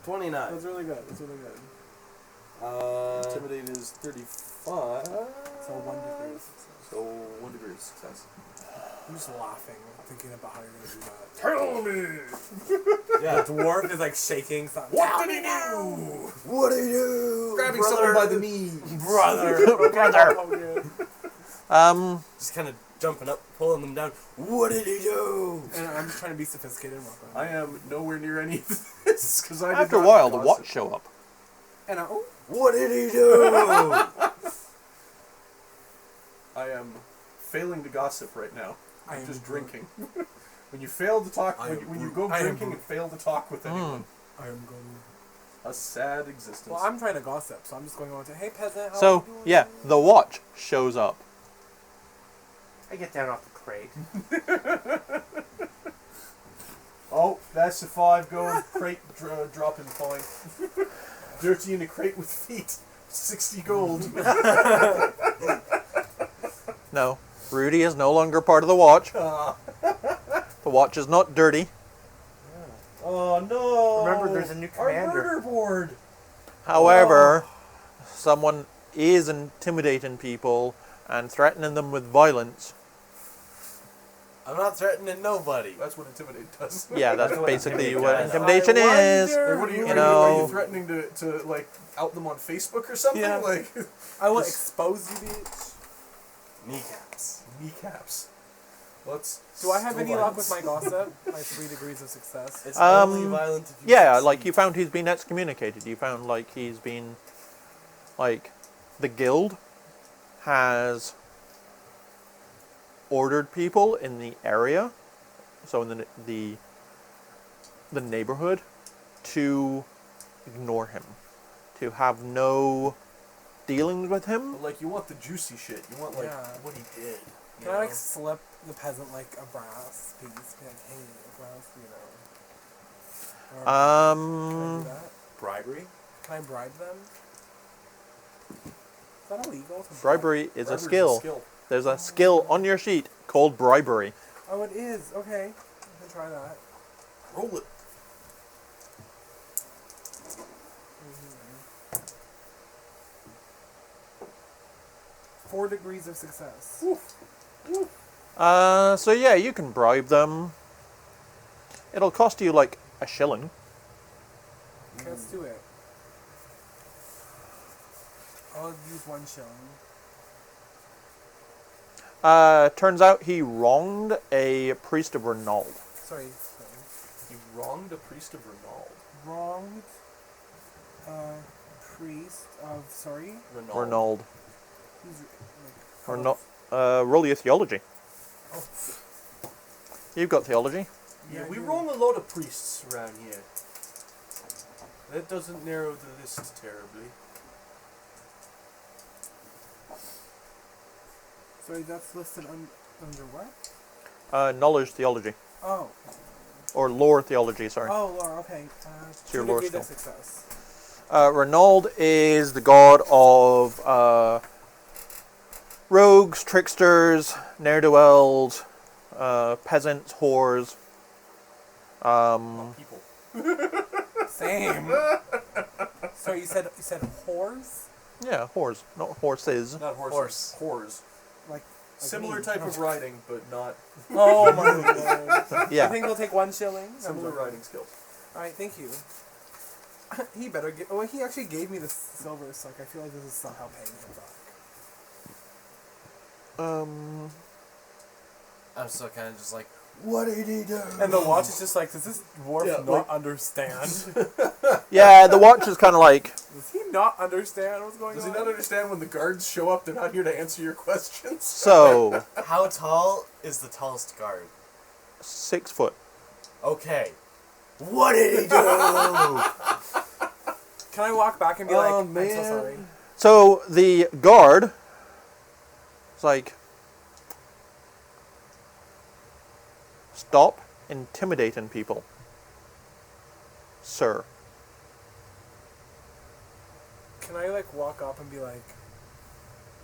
29. That's really good. That's really good. Intimidate is 35. So 1 degree. So 1 degree of success. I'm just laughing, thinking about how you're going to do that. Tell me! Yeah. The dwarf is like shaking. What did he do? What do you do? Grabbing brother? someone by the knee. Brother. Just kind of jumping up, pulling them down. What did he do? And I'm just trying to be sophisticated and walk around. I am nowhere near any of this because I did After a not while, the gossip. watch show up. And What did he do? I am failing to gossip right now. I I'm am just drinking. When you fail to talk, when you go drinking and fail to talk with anyone, I am going. a sad existence. Well, I'm trying to gossip, so I'm just going on to, hey peasant, how So, are you doing? yeah, the watch shows up. I get down off the crate. Oh, that's the 5 gold crate dropping point. Dirty in a crate with feet. 60 gold. No, Rudy is no longer part of the watch. The watch is not dirty. Oh no! Remember, there's a new commander. Our murder board. However, someone is intimidating people and threatening them with violence. I'm not threatening nobody. That's what intimidate does. Yeah, that's what basically intimidate what does. intimidation is. Like, what are you, You are know. you threatening to like out them on Facebook or something? Yeah. Like I will expose you, bitch. Kneecaps. kneecaps. Let's. Do I have any luck with my violence. gossip? My 3 degrees of success. It's only violent if you Yeah, succeed. like you found he's been excommunicated. You found like he's been, like, the guild has ordered people in the area, so in the neighborhood, to ignore him, to have no dealings with him. But, like, you want the juicy shit. You want like Yeah. what he did. You Can I know? like slip the peasant like a brass piece? Be like, hey, a brass, you know. Or can I do that? Bribery? Can I bribe them? Is that illegal? To Bribery is a Bribery's skill. There's a skill on your sheet called bribery. Oh, it is. Okay. I can try that. Roll it. 4 degrees of success. So yeah, you can bribe them. It'll cost you like a shilling. Okay, let's do it. I'll use 1 shilling. Turns out he wronged a priest of Renald. Sorry. He wronged a priest of Renald. Wronged. Priest of sorry. Renald. Who's Or not? Roll your theology. Oh. You've got theology. Yeah, we I do. wrong a lot of priests around here. That doesn't narrow the list terribly. Sorry, that's listed under what? Knowledge theology. Oh. Or lore theology, sorry. Oh, Laura, okay. your 2 lore degrees of skill. success. Renald is the god of rogues, tricksters, ne'er-do-wells, peasants, whores. People. Same. Sorry, you said whores? Yeah, whores, not horses. Not horses. Whores. Like Similar me. type of riding, but not Oh my god. I Yeah. think we'll take 1 shilling. similar riding skills. Alright, thank you. He better get. Oh, he actually gave me the silver, so like I feel like this is somehow paying him back. I'm still kind of just like, what did he do? And the watch is just like, does this dwarf Yeah, not like- understand? Yeah, the watch is kind of like, Does he not understand what's going Does on? he not understand when the guards show up, they're not here to answer your questions? so, How tall is the tallest guard? 6 foot. Okay. What did he do? Can I walk back and be like, I'm so man. sorry? So the guard is like, stop intimidating people, sir. Can I like walk up and be like,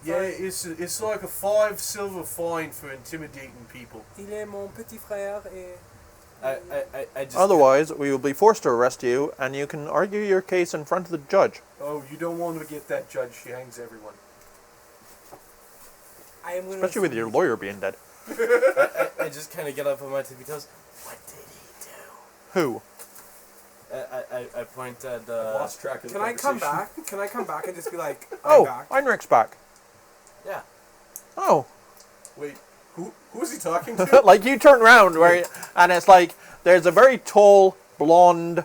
Yeah, it's like a 5 silver fine for intimidating people. il est mon petit frère et I just. Otherwise, we will be forced to arrest you, and you can argue your case in front of the judge. Oh, you don't want to get that judge. She hangs everyone. I am gonna Especially with your lawyer being dead. I just kind of get up on my tippy toes. What did he do? Who? I point at I've lost track of the Can I come conversation. back? Can I come back and just be like, I'm Oh, back? Heinrich's back. Yeah. Oh. Wait, who is he talking to? Like, you turn around, and it's like, there's a very tall, blonde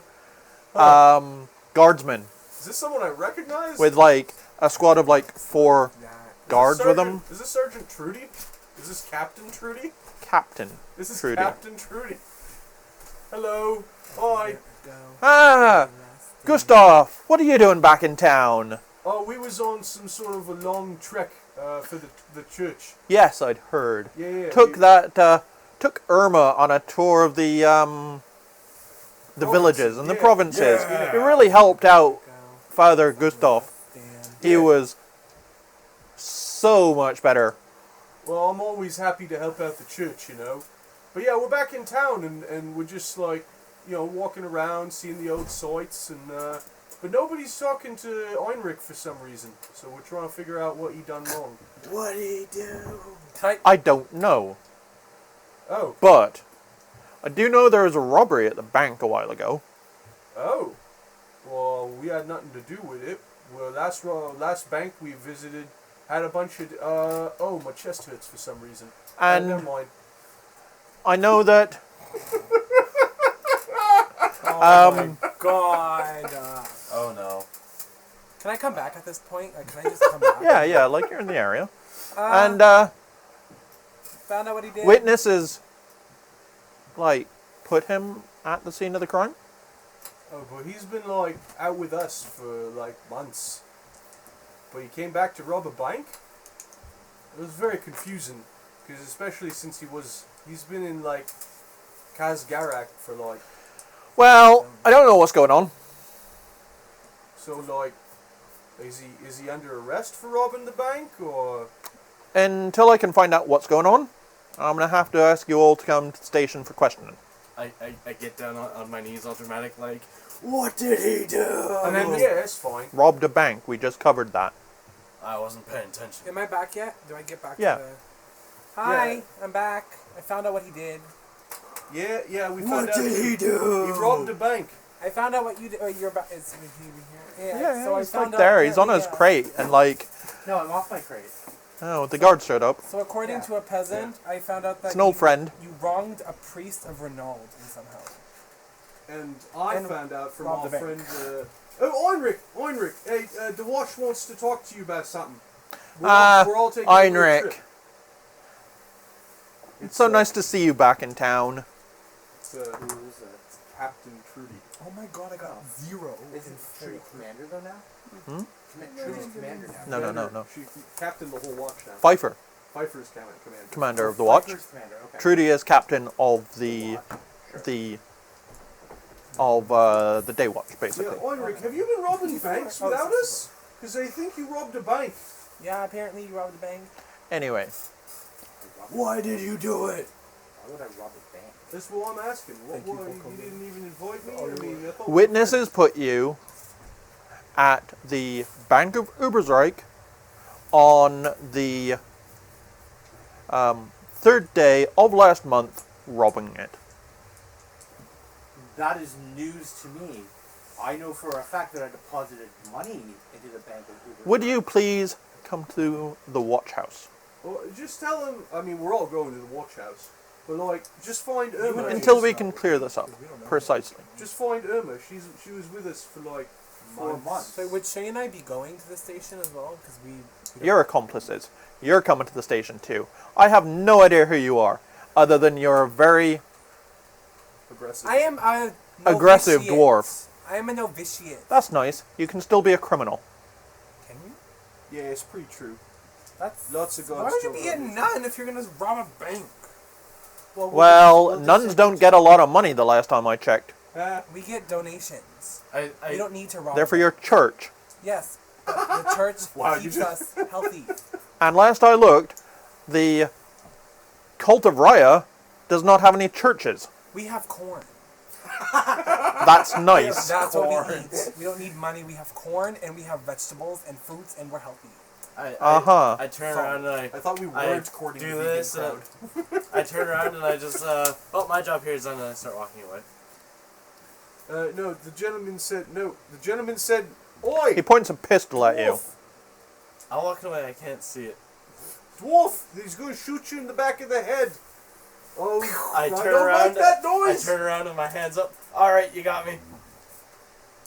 guardsman Is this someone I recognize? with, like, a squad of, like, 4 Nah. guards with him. Is this Sergeant Trudy? Is this Captain Trudy? Captain. This is Trudy. Captain Trudy. Hello. Hi. Go. Ah! Gustav, what are you doing back in town? Oh, we was on some sort of a long trek for the church. Yes, I'd heard. Yeah. Took Irma on a tour of the villages and the yeah, provinces. yeah. It really helped out Go. Father Gustav. Stand. He was so much better. Well, I'm always happy to help out the church, you know. But yeah, we're back in town and we're just like, you know, walking around, seeing the old sights, and but nobody's talking to Heinrich for some reason. So we're trying to figure out what he done wrong. What did he do? I don't know, Oh, but I do know there was a robbery at the bank a while ago. oh. Well, we had nothing to do with it. Well, last bank we visited had a bunch of oh, my chest hurts for some reason. And never mind. I know that Oh my god. Oh no. Can I come back at this point? Like, can I just come back? yeah, like you're in the area. And Found out what he did. witnesses like put him at the scene of the crime. Oh, but he's been like out with us for like months. But he came back to rob a bank? It was very confusing. Because especially since he's been in like Kazgarak for like, Well, I don't know what's going on. so like, is he under arrest for robbing the bank or? Until I can find out what's going on, I'm gonna have to ask you all to come to the station for questioning. I get down on my knees all dramatic like, what did he do? And then yeah, it's fine. Robbed a bank. We just covered that. I wasn't paying attention. Am I back yet? Do I get back Yeah. to the... Hi, Yeah. I'm back. I found out what he did. Yeah, we What found out did he do? he robbed a bank. I found out what you did. Oh, you're about... Is he here? Yeah, so I he's found like out, there. He's on his yeah. crate, and like, No, I'm off my crate. oh, the guards showed up. So according to a peasant, I found out that It's an old friend. you wronged a priest of Renaud in some house. And I And found out from robbed our the bank. friend. Oh, Heinrich! Hey, the Wash wants to talk to you about something. We're all taking a Heinrich. trip. It's so nice to see you back in town. It's, Captain Trudy. Oh my god, I got 0. Isn't Trudy commander though now? Hmm? Trudy's commander now. No. She captained the whole watch now. Pfifer, Pfeiffer's commander. commander of the watch. First commander, okay. Trudy is captain of the day watch, Yeah, basically. Heinrich, have you been robbing banks without us? Because I think you robbed a bank. Yeah, apparently you robbed the bank. Anyway, Why did you do it? Why would I rob a bank? That's what I'm asking. Thank you for You coming. didn't even invite me? I mean, I thought witnesses put you at the Bank of Ubersreich on the 3rd day of last month, robbing it. That is news to me. I know for a fact that I deposited money into the bank of Uber. Would you please come to the watch house? Well, just tell him. I mean, we're all going to the watch house, but like, just find Irma. Until we can clear this up, precisely. Just find Irma. She was with us for like 4 months. So would Shay and I be going to the station as well? Because we don't- Your accomplices. You're coming to the station too. I have no idea who you are, other than you're a very aggressive. I am a aggressive novitiate. dwarf. I am a novitiate. That's nice. You can still be a criminal. Can you? Yeah, it's pretty true. That's... Lots of Why guns. would you still be a robbing. nun if you're going to rob a bank? Well, we'll just nuns say- don't get a lot of money the last time I checked. We get donations. I We don't need to rob. They're for your church. Yes. But the church Wow, you keeps just- us healthy. And last I looked, the cult of Raya does not have any churches. We have corn. That's nice. That's what we eat. We don't need money. We have corn and we have vegetables and fruits and we're healthy. I turn around and I thought we weren't courting do the vegan this. crowd. I turn around and I just, oh, my job here is done, and I start walking away. No, the gentleman said, no. The gentleman said, oi! He points a pistol at you. Dwarf! I'll walk away, I can't see it. Dwarf! He's going to shoot you in the back of the head. Oh, I don't turn around. like that I noise! turn around with my hands up. Alright, you got me.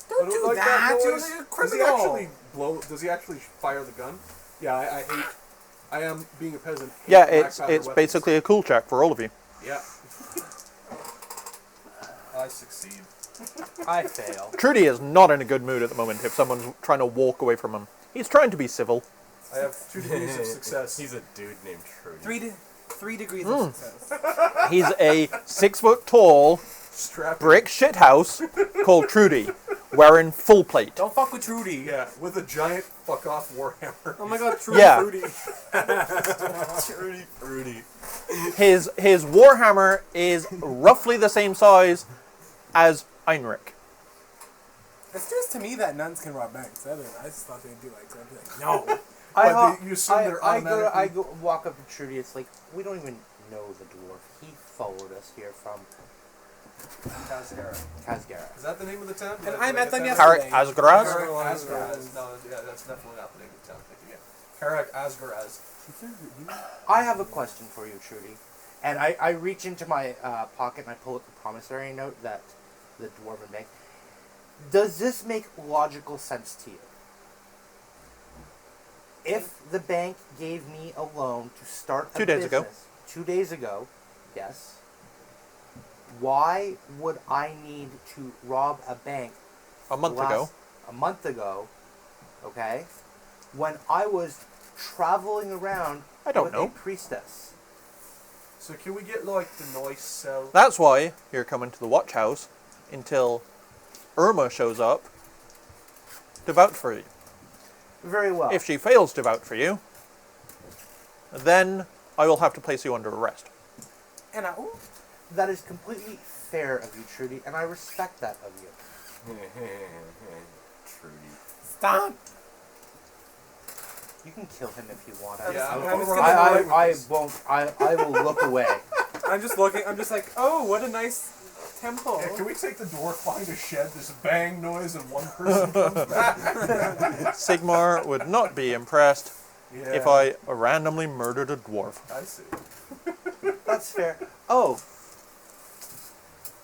Don't do like that. You're noise. like a Does he criminal. actually blow? Does he actually fire the gun? Yeah, I hate. I am being a peasant. hate Yeah, black it's powder weapons. basically a cool check for all of you. Yeah. I succeed. I fail. Trudy is not in a good mood at the moment if someone's trying to walk away from him. He's trying to be civil. I have 2 degrees of success. He's a dude named Trudy. 3 degrees of success. He's a 6 foot tall Strapped. brick shithouse called Trudy, wearing full plate. Don't fuck with Trudy. Yeah, with a giant fuck off warhammer. Oh my god, Trudy. Yeah. Fruity. Trudy. His warhammer is roughly the same size as Heinrich. It's just to me that nuns can rob banks. I just thought they'd do like something. No. You assume they're automatically... I go walk up to Trudy. It's like, we don't even know the dwarf. He followed us here from Kazgara. Is that the name of the town? And I met them Karak yesterday. Asgaraz? Karak Asgaraz. No, yeah, that's definitely not the name of the town. Thank you. Karak Asgaraz. I have a question for you, Trudy. And I reach into my pocket and I pull out the promissory note that the Dwarven Bank. Does this make logical sense to you? If the bank gave me a loan to start a 2 days ago. business 2 days ago, yes, why would I need to rob a bank A month ago. a month ago, okay, when I was traveling around I don't with know. a priestess? So can we get, like, the nice cell? That's why you're coming to the watch house until Irma shows up to vouch for you. Very well. If she fails to vouch for you, then I will have to place you under arrest. And That is completely fair of you, Trudy, and I respect that of you. Trudy. stop. You can kill him if you want. Yeah, I'm I'm just gonna gonna- I won't. I will look away. I'm just looking. I'm just like, oh, what a nice temple. Yeah, can we take the dwarf behind a shed? There's a bang noise and one person comes back. Sigmar would not be impressed Yeah, if I randomly murdered a dwarf. I see. That's fair. Oh.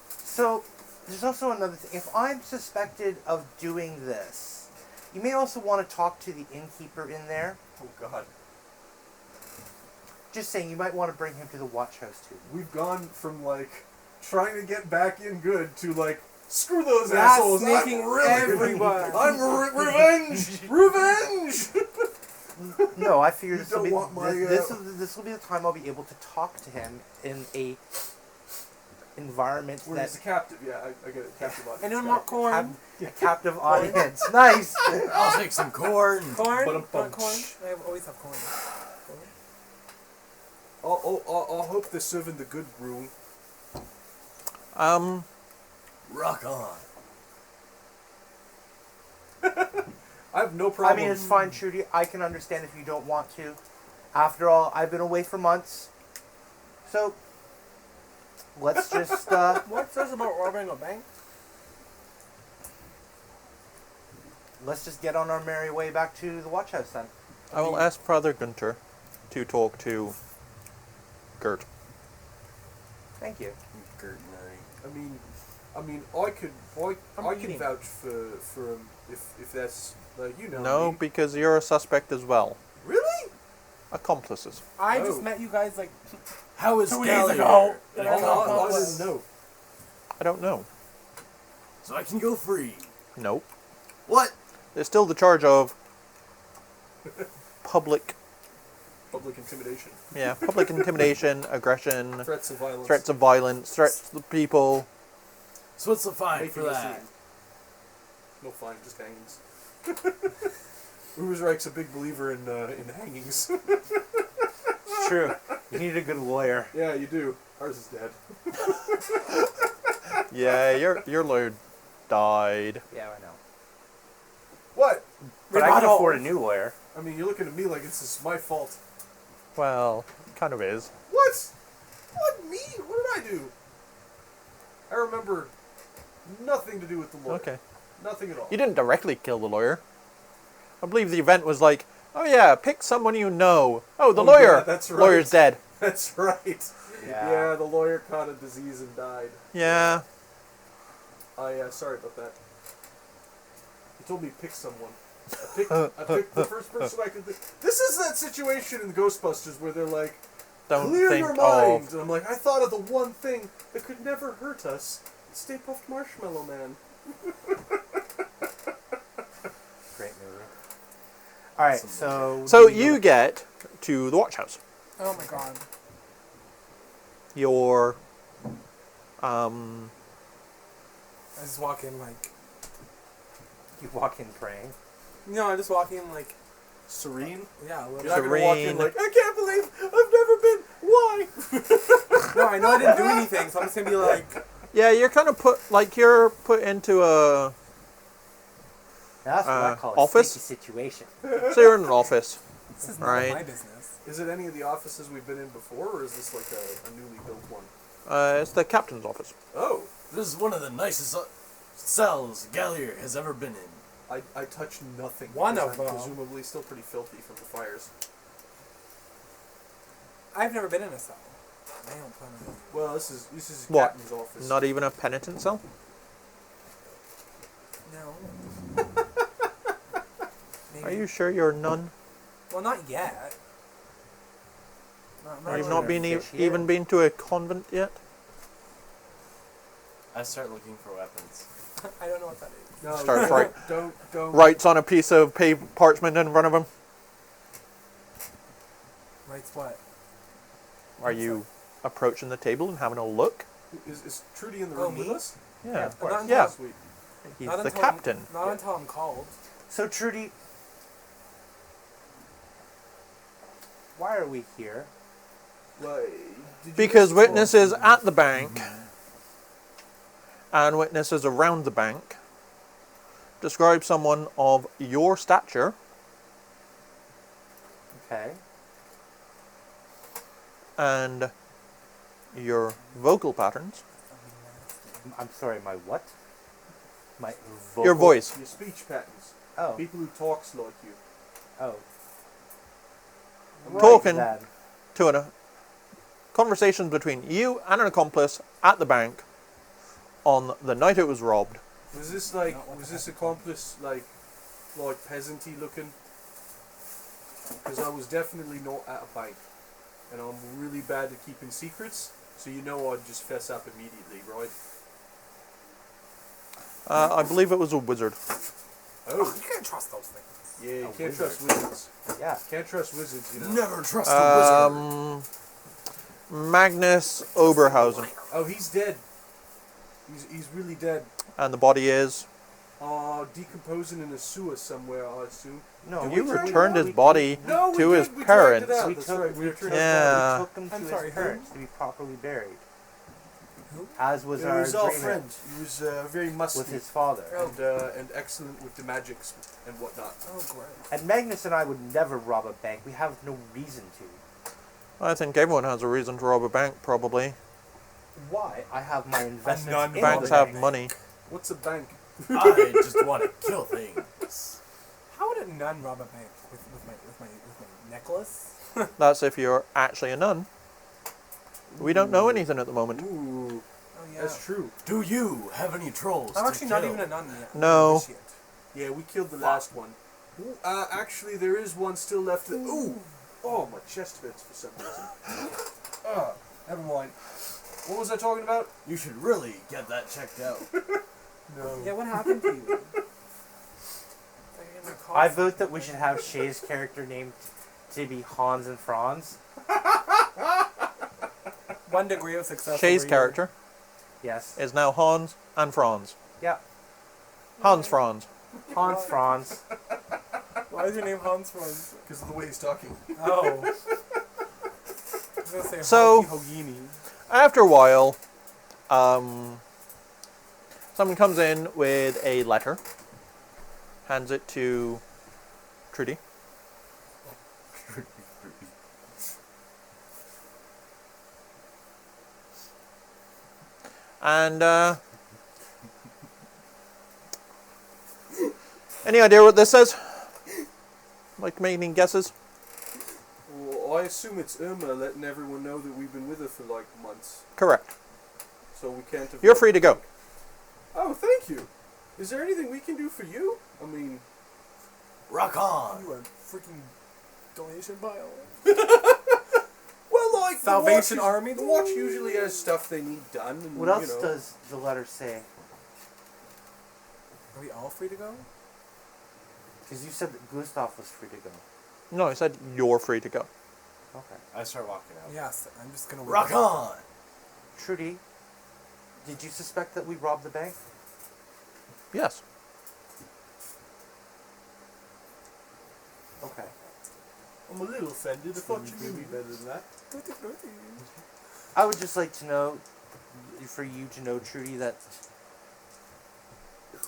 So, there's also another thing. If I'm suspected of doing this, you may also want to talk to the innkeeper in there. Oh God, Just saying, you might want to bring him to the watch house too. we've gone from like trying to get back in good to like screw those Yeah, assholes. snaking everyone. I'm revenge, revenge. No, I figured You this will don't be want my, this will be the time I'll be able to talk to him in a environment Where that he's a captive. Yeah, I get it. Captive audience. Anyone want corn? a captive audience. Nice. I'll take some corn. Corn? Ba-dum-bum. Want corn? I always have corn. I'll hope they're serving the good brew. Rock on. I have no I problem. mean, it's fine, Trudy. I can understand if you don't want to. After all, I've been away for months. So, let's just, What's this about robbing a bank? let's just get on our merry way back to the watch house then. I will ask Father Gunter to talk to Gert. Thank you. Gert Murray. I mean, I can eating. vouch for him if that's like you know. No, me. because you're a suspect as well. Really? Accomplices. I Oh. just met you guys like How is 2 days Gallagher? ago. an Oh, I accomplice? didn't know. I don't know. So I can go free. Nope. What? There's still the charge of public intimidation, public intimidation, aggression, threats of violence, threats of violence, threats to the people. So what's the fine making for a that? scene. No fine, just hangings. Ubersreich's a big believer in hangings. It's true. You need a good lawyer. Yeah, you do. Ours is dead. Yeah, your lawyer died. Yeah, I know. What? But I can Rebuttal. afford a new lawyer. I mean, you're looking at me like this is my fault. Well, kind of is. What? What, me? What did I do? I remember nothing to do with the lawyer. Okay. Nothing at all. You didn't directly kill the lawyer. I believe the event was like, oh yeah, pick someone you know. Oh, the Oh, lawyer. yeah, that's right. Lawyer's dead. That's right. Yeah. Yeah, the lawyer caught a disease and died. Yeah. Sorry about that. He told me to pick someone. I picked the first person I could think. This is that situation in Ghostbusters where they're like, Don't clear think your mind. of. And I'm like, I thought of the one thing that could never hurt us. Stay Puft Marshmallow Man. Great movie. All right, so. So you get to the watch house. Oh my god. Your I just walk in like. You walk in praying. No, I just walk in like. Serene? Yeah, a little You're not going to walk in Serene. like, I can't believe I've never been. Why? No, I know I didn't do anything, so I'm just gonna be like. yeah, you're kind of you're put into a Now that's what I call a office? sticky situation. so you're in an office. This is none Right. of my business. Is it any of the offices we've been in before, or is this like a newly built one? It's the captain's office. Oh, This is one of the nicest cells Gallier has ever been in. I touched nothing. One because of I'm them. presumably still pretty filthy from the fires. I've never been in a cell. I don't plan on. Well, this is What? captain's office. Not even a penitent cell. No. Maybe. Are you sure you're a nun? Well, not yet. Or you've really not been fish here. even been to a convent yet? I start looking for weapons. I don't know what that is. No, Starts don't, right- Don't. Writes on a piece of parchment in front of him. Writes what? Are you approaching the table and having a look? Is Trudy in the Oh, room with me? us? Yeah. of course. Not Yeah. Sweet. He's Not the until captain. Not until I'm called. So, Trudy, why are we here? Why? Did you Because miss- witnesses at the bank and witnesses around the bank describe someone of your stature Okay. and your vocal patterns. I'm sorry, my what? My vocal? Your voice. Your speech patterns. Oh. People who talks like you. Oh. Talking. Right, then. To a conversations between you and an accomplice at the bank on the night it was robbed. Was this like? Was this accomplice like peasanty looking? Because I was definitely not at a bank, and I'm really bad at keeping secrets. So you know I'd just fess up immediately, right? I believe it was a wizard. Oh, You can't trust those things. yeah, you A can't wizard. trust wizards. Yeah. Can't trust wizards, you know. Never trust a wizard. Magnus Oberhausen. Oh, he's dead. He's really dead. And the body is... Decomposing in a sewer somewhere, I assume. No, You we took- returned his we- body No, we to his did. We dragged it parents. out. We That's took, right. we returned took, Yeah. we took him to I'm his sorry, who? parents to be properly buried. Who? As was He our was our agreement friend. He was very musty with his father. and excellent with the magics and whatnot. Oh, great. And Magnus and I would never rob a bank. We have no reason to. I think everyone has a reason to rob a bank, probably. Why? I have my investments in Banks the have bank. money. What's a bank? I just want to kill things. How would a nun rob a bank with my necklace? That's if you're actually a nun. We don't know anything at the moment. Ooh, Oh yeah. that's true. Do you have any trolls I'm to actually not kill? even a nun yet. No. Shit. Yeah, we killed the last one. Ooh, actually, there is one still left. Ooh! Oh, my chest hurts for some reason. Never mind. What was I talking about? You should really get that checked out. No. Yeah, what happened to you? I vote that we should have Shay's character named to be Hans and Franz. 1 degree of success. Shay's over character Yes. is now Hans and Franz. Yeah. Hans Franz. Hans Franz. you. Why is your name Hans Franz? Because of the way he's talking. Oh. I was gonna say So- Honky Hogini. After a while, Someone comes in with a letter, hands it to Trudy. And, any idea what this says? Like, make any guesses? Well, I assume it's Irma letting everyone know that we've been with her for like months, Correct. so we can't have... You're free to go. Oh, thank you. Is there anything we can do for you? I mean... Rock on! You are freaking donation pile. Well, like... Salvation the Army? The watch usually has stuff they need done, and, What else you know... does the letter say? Are we all free to go? Because you said that Gustav was free to go. No, I said you're free to go. Okay. I start walking out. Yes, I'm just gonna Rock on! Trudy, did you suspect that we robbed the bank? Yes. Okay. I'm a little offended. I thought you knew me better than that. I would just like to know, for you to know, Trudy, that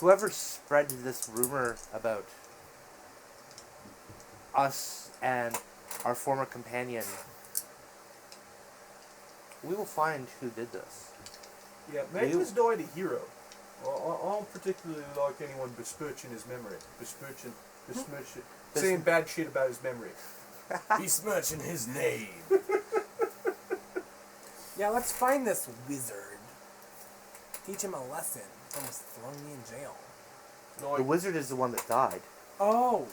whoever spread this rumor about us and our former companion, we will find who did this. Yeah, Magnus died a hero. I don't particularly like anyone besmirching his memory. Besmirching, saying bad shit about his memory. Besmirching his name. Yeah, let's find this wizard. Teach him a lesson. Almost throwing me in jail. No, The wizard is the one that died. Oh.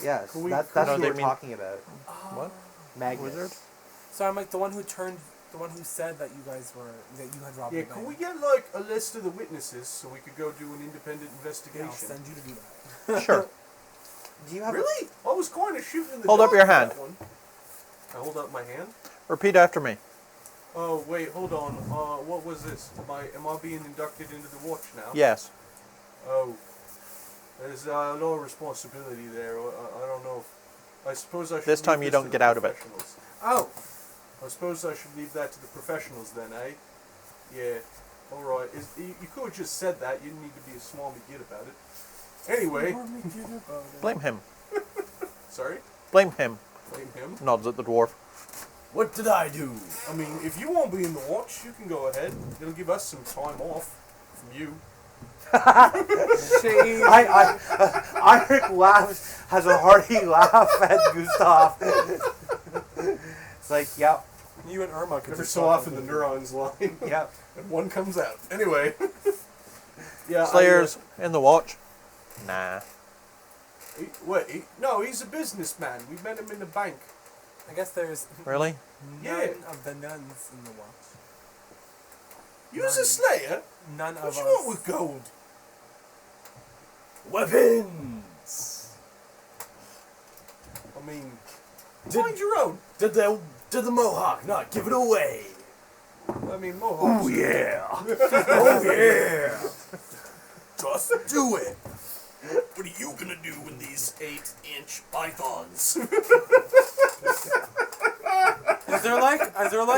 Yes, Can we- that's No, who they we're mean- talking about. What? Magnus. Wizard? So I'm like the one who said that you guys were, that you had robbed yeah, the bank. can we get like a list of the witnesses so we could go do an independent Yeah, investigation? I'll send you to do that. Sure. Do you have Really? I was kind of shooting in the Hold up dark your for hand. that one. I hold up my hand. Repeat after me. Oh wait, hold on. What was this? Am I being inducted into the watch now? Yes. Oh, there's a lot of responsibility there. I don't know. I suppose I should. This time leave you this don't to get the out of it. professionals. Oh. I suppose I should leave that to the professionals then, eh? Yeah. All right. You could have just said that. You didn't need to be a smarmy git about it. Anyway. Blame him. Sorry. Blame him. Blame him. Nods at the dwarf. What did I do? I mean, if you won't be in the watch, you can go ahead. It'll give us some time off from you. Iric laughs, has a hearty laugh at Gustav. It's like, yep, You and Irma could Every just so talk often the about it. neurons line yep. and one comes out. Anyway. Yeah. Slayers in the watch? Nah. No, he's a businessman. We met him in the bank. I guess there's Really? none Yeah. of the nuns in the watch. You's a slayer? None of What us. you want with gold? Weapons! I mean, Did- find your own. Did the Mohawk not give it away? I mean, Mohawks. Oh yeah! Oh yeah! Just do it! What are you gonna do with these 8-inch pythons? Is there like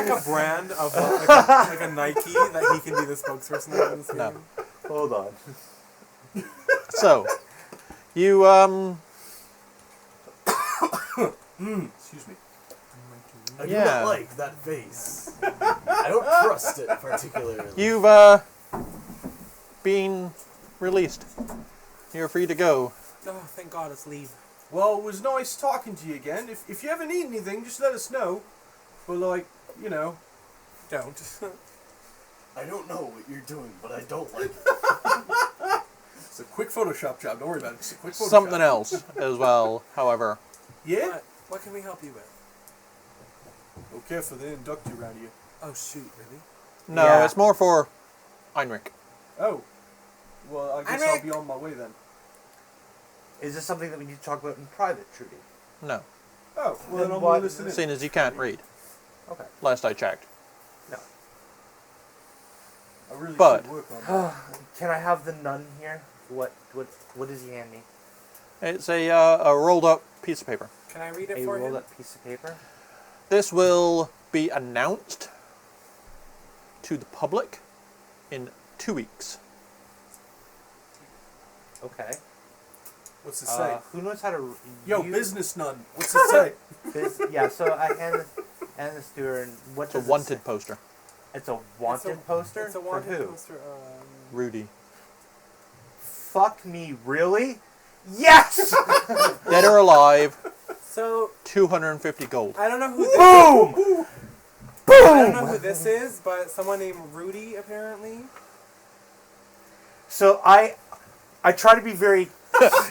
a brand of like a Nike that he can be the spokesperson of in this No. game? Hold on. So, you, Excuse me. I do Yeah. not like that face. I don't trust it particularly. you've, been released. You're free to go. Oh, thank God, it's leave. Well, it was nice talking to you again. If you ever need anything, just let us know. But, like, you know. Don't. I don't know what you're doing, but I don't like it. It's a quick Photoshop job. Don't worry about it. It's a quick Photoshop. Something else as well, however. Yeah? What can we help you with? Oh, careful, they induct you around here. Oh shoot, really? No, Yeah. it's more for Heinrich. Oh. Well, I guess I'll be on my way then. Is this something that we need to talk about in private, Trudy? No, Oh, well, Then then I'm what- listening. seeing as you can't read. Okay. Last I checked. I really But- should work on that. Can I have the nun here? What does he hand me? It's a rolled up piece of paper. Can I read it A for rolled him? up piece of paper? This will be announced to the public in 2 weeks. Okay. What's it say? Who knows how to? Yo, use- business nun. What's it say? Yeah. So I hand this to her, and what It's a does it wanted say? poster. It's a wanted poster. It's a For wanted who? poster. Rudy. Fuck me, really? Yes. Dead or alive, So 250 gold. I don't know who this Boom. I don't know Boom. who this is, but someone named Rudy apparently. So I try to be very.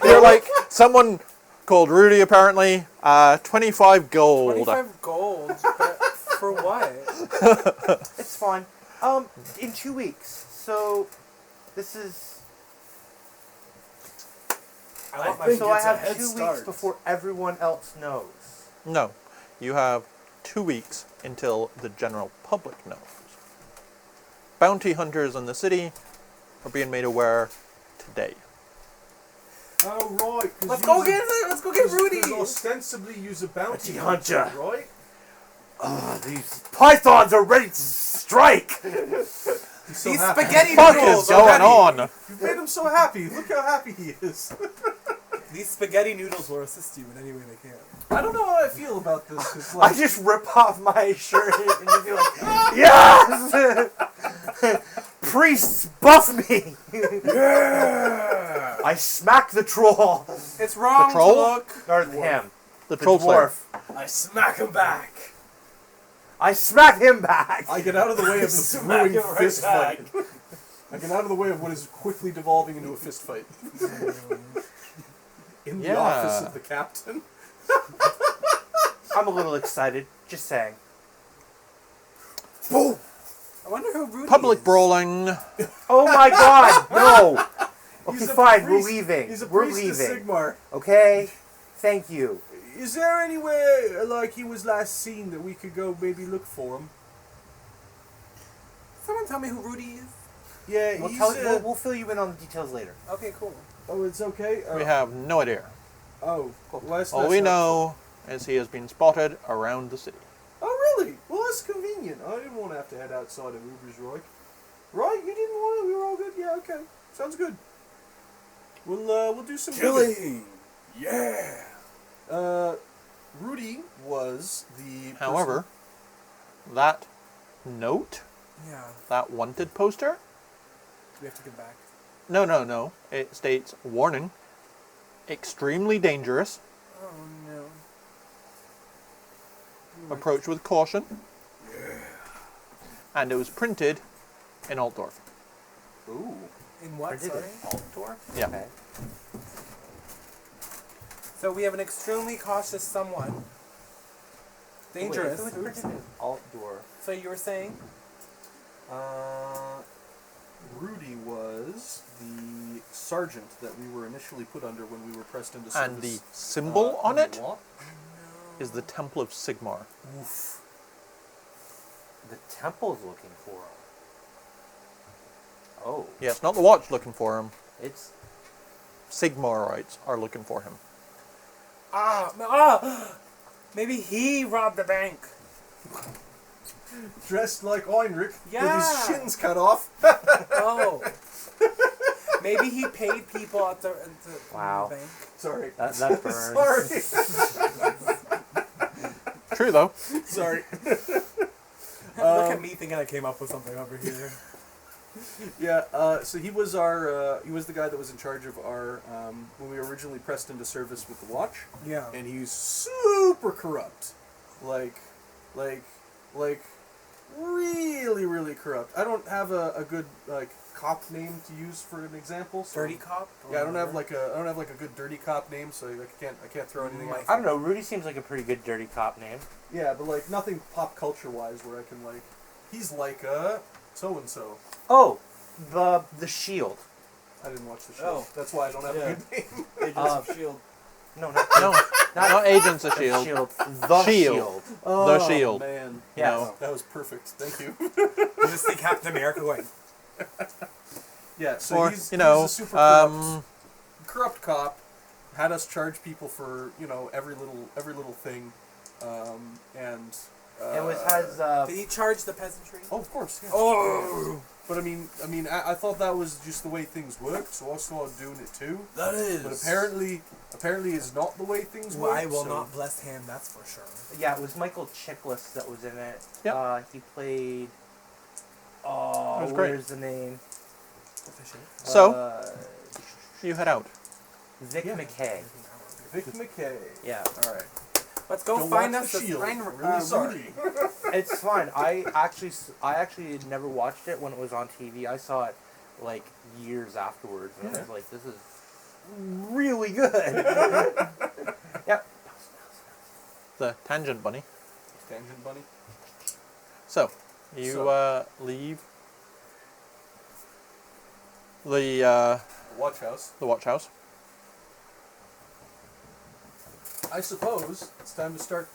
You're like, someone called Rudy apparently, 25 gold. 25 gold, but for what? It's fine. In 2 weeks. So this is. I think So I it's a have head 2 start. weeks before everyone else knows. No, you have 2 weeks until the general public knows. Bounty hunters in the city are being made aware today. Oh, right. Let's go get Rudy. Ostensibly use a bounty hunter. right? These pythons are ready to strike. He's so These happy. spaghetti What noodles is going already. on? You made him so happy. Look how happy he is. These spaghetti noodles will assist you in any way they can. I don't know how I feel about this. It's I like, just rip off my shirt and just be like, yes! Priests, buff me! yeah! I smack the troll. It's wrong The troll? to look. Or him. The The troll slayer. dwarf. I smack him back. I smack him back. I get out of the way of the Smack brewing him right fist back. fight. I get out of the way of what is quickly devolving into a fist fight. In the Yeah. office of the captain. I'm a little excited. Just saying. Boom! I wonder who Rudy Public is. brawling. Oh my god, no! Okay, He's a fine, we're priest. leaving. He's a We're priest of leaving. Sigmar. Okay? Thank you. Is there anywhere, like he was last seen, that we could go maybe look for him? Someone tell me who Rudy is. Yeah, We'll, he's... we'll fill you in on the details later. Okay, cool. Oh, it's okay? We have no idea. Oh, well, that's All we know is he has been spotted around the city. Oh, really? Well, that's convenient. I didn't want to have to head outside of Uber's, Roy. Right? You didn't want to? We were all good? Yeah, okay. Sounds good. We'll do some digging. Killing. Yeah. Rudy was the However, that note, Yeah, that wanted poster, we have to get back. no. It states, warning, extremely dangerous, Oh no. approach with caution. And it was printed in Altdorf. Ooh. In what? Printed Sorry. in Altdorf? Yeah. Okay. So we have an extremely cautious someone. Dangerous. Wait, if it was printed in Altdorf. So you were saying? Rudy was the sergeant that we were initially put under when we were pressed into service. And the symbol on the it Watch. is the Temple of Sigmar. Oof. The temple's looking for him. Oh, Yes, not the watch looking for him. it's Sigmarites are looking for him. Maybe he robbed the bank. Dressed like Heinrich with Yeah. his shins cut off. Oh. Maybe he paid people at the Wow. bank. Sorry. that burns. Sorry. True, though. Sorry. Look at me thinking I came up with something over here. Yeah, so he was he was the guy that was in charge of our, when we were originally pressed into service with the Watch, Yeah. and he's super corrupt. Like, really, really corrupt. I don't have a good, cop name to use for an example. So Dirty cop? Yeah, I don't have a good dirty cop name, so I can't throw anything out. I don't know. Rudy seems like a pretty good dirty cop name. Yeah, but nothing pop culture wise where I can he's like so and so. Oh, the shield. I didn't watch the show. Oh. That's why I don't have Yeah. a good name. Agents of S.H.I.E.L.D. No, not No, not Agents of the S.H.I.E.L.D. shield. The Shield. shield. Oh, Shield. Man. Yes. No. That was perfect. Thank you. You just see Captain America going, Yeah, so Or, he's you a super corrupt, know, corrupt cop. Had us charge people for every little thing, and It was has did he charge the peasantry? oh, of course, yeah. Oh! But I thought that was just the way things worked, so I started doing it too. That is. But apparently it's not the way things Well, work. I will so- not bless him, that's for sure. Yeah, it was Michael Chiklis that was in it. Yep. He played. That Oh, was great. where's the name? So, you head out. Vic Yeah. McKay. Vic McKay. Yeah. All right. Let's go Don't find watch us The the Shield. find Really sorry. It's fine. I actually never watched it when it was on TV. I saw it like years afterwards, and I was like, "This is really good." Yep. The Tangent Bunny. Tangent Bunny. So, you leave the Watch house. watch house. I suppose it's time to start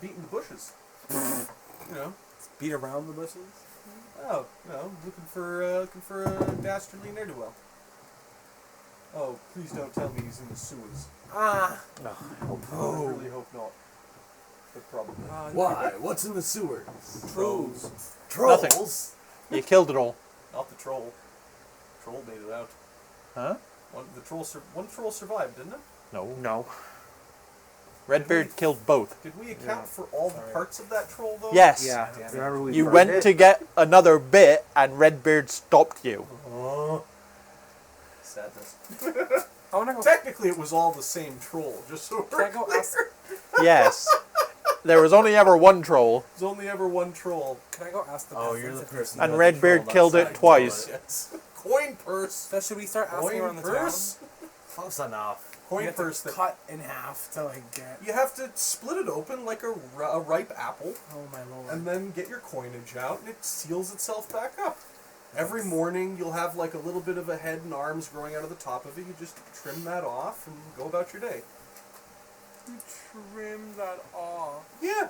beating the bushes. You know. Beat around the bushes. Oh, no, looking for a dastardly ne'er-do-well. Oh, please don't tell me he's in the sewers. Ah! No. I really hope not. But probably. Why? What's in the sewers? Trolls. Trolls. Nothing. You killed it all. Not the troll. Troll made it out. Huh? One troll survived, didn't it? No. No. Redbeard killed both. Did we account for all the parts of that troll, though? Yes. Yeah. Remember we You burned went it? to get another bit, and Redbeard stopped you. Sadness. I wanna go. Technically, it was all the same troll, just so Can we're I go clear. ask? Yes. There was only ever one troll, There's only ever one troll. Can I go ask the? Oh, you're peasants the if they- person. and that Redbeard controlled killed it outside. twice. Yes. Coin purse. So should we start asking Coin around the purse. Close enough. town? Coin You have purse. to That cut in half to like get. you have to split it open like a ripe apple, Oh my lord. and then get your coinage out, and it seals itself back up. Every morning, you'll have like a little bit of a head and arms growing out of the top of it. You just trim that off and go about your day. You trim that off. Yeah.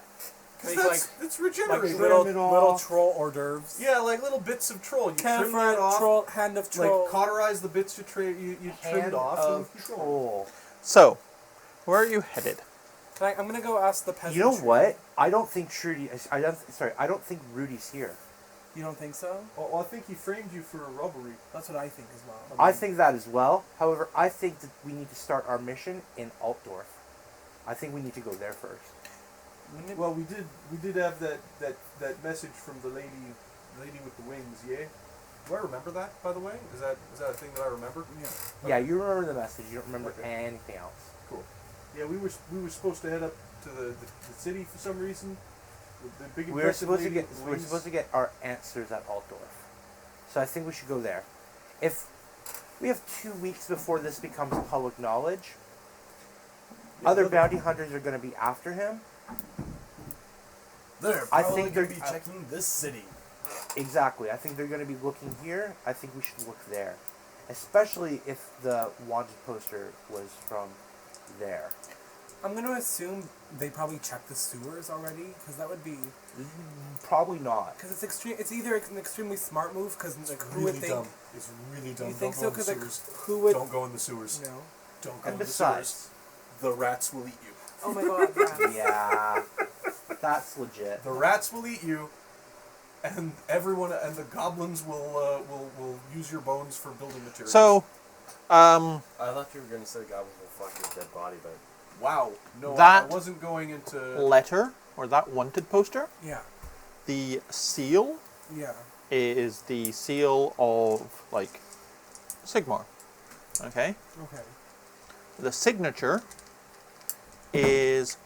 Make, It's Like regenerating. little, it off. little troll hors d'oeuvres. Yeah, like little bits of troll. You Can trim that off. troll, hand of troll. Like cauterize the bits you trimmed Hand off. of and keep going. troll. So, where are you headed? I'm gonna go ask the peasant. You know what? I don't think Trudy. I don't think Rudy's here. You don't think so? Well, I think he framed you for a robbery. That's what I think as well. I think that as well. However, I think that we need to start our mission in Altdorf. I think we need to go there first. Well, we did have that message from the lady with the wings. Yeah. Do I remember that, by the way? Is that a thing that I remember? Yeah. Yeah, you remember the message. You don't remember Okay. anything else. Cool. Yeah, we were supposed to head up to the city for some reason. The big We were impressive supposed to lady get with the we were wings. supposed to get our answers at Altdorf. So I think we should go there. If we have 2 weeks before this becomes public knowledge, Yeah, other look- bounty hunters are going to be after him. They're I probably think going they're- to be checking this city. Exactly. I think they're going to be looking here. I think we should look there. Especially if the wanted poster was from there. I'm gonna assume they probably checked the sewers already, because that would be. Probably not. Because it's extreme. It's either an extremely smart move, because like who really would think? dumb. It's really dumb. You think so? Don't go in Because the like sewers. who would? Don't go in the sewers. You know. Don't go And in the besides, sewers. The rats will eat you. Oh my god. Rats. yeah, that's legit. The rats will eat you, and everyone and the goblins will use your bones for building materials. So, I thought you were going to say goblins will fuck your dead body, but wow, no, I That- wasn't going into. letter, or that wanted poster, Yeah. the seal Yeah. is the seal of, like, Sigmar. Okay? Okay. The signature is,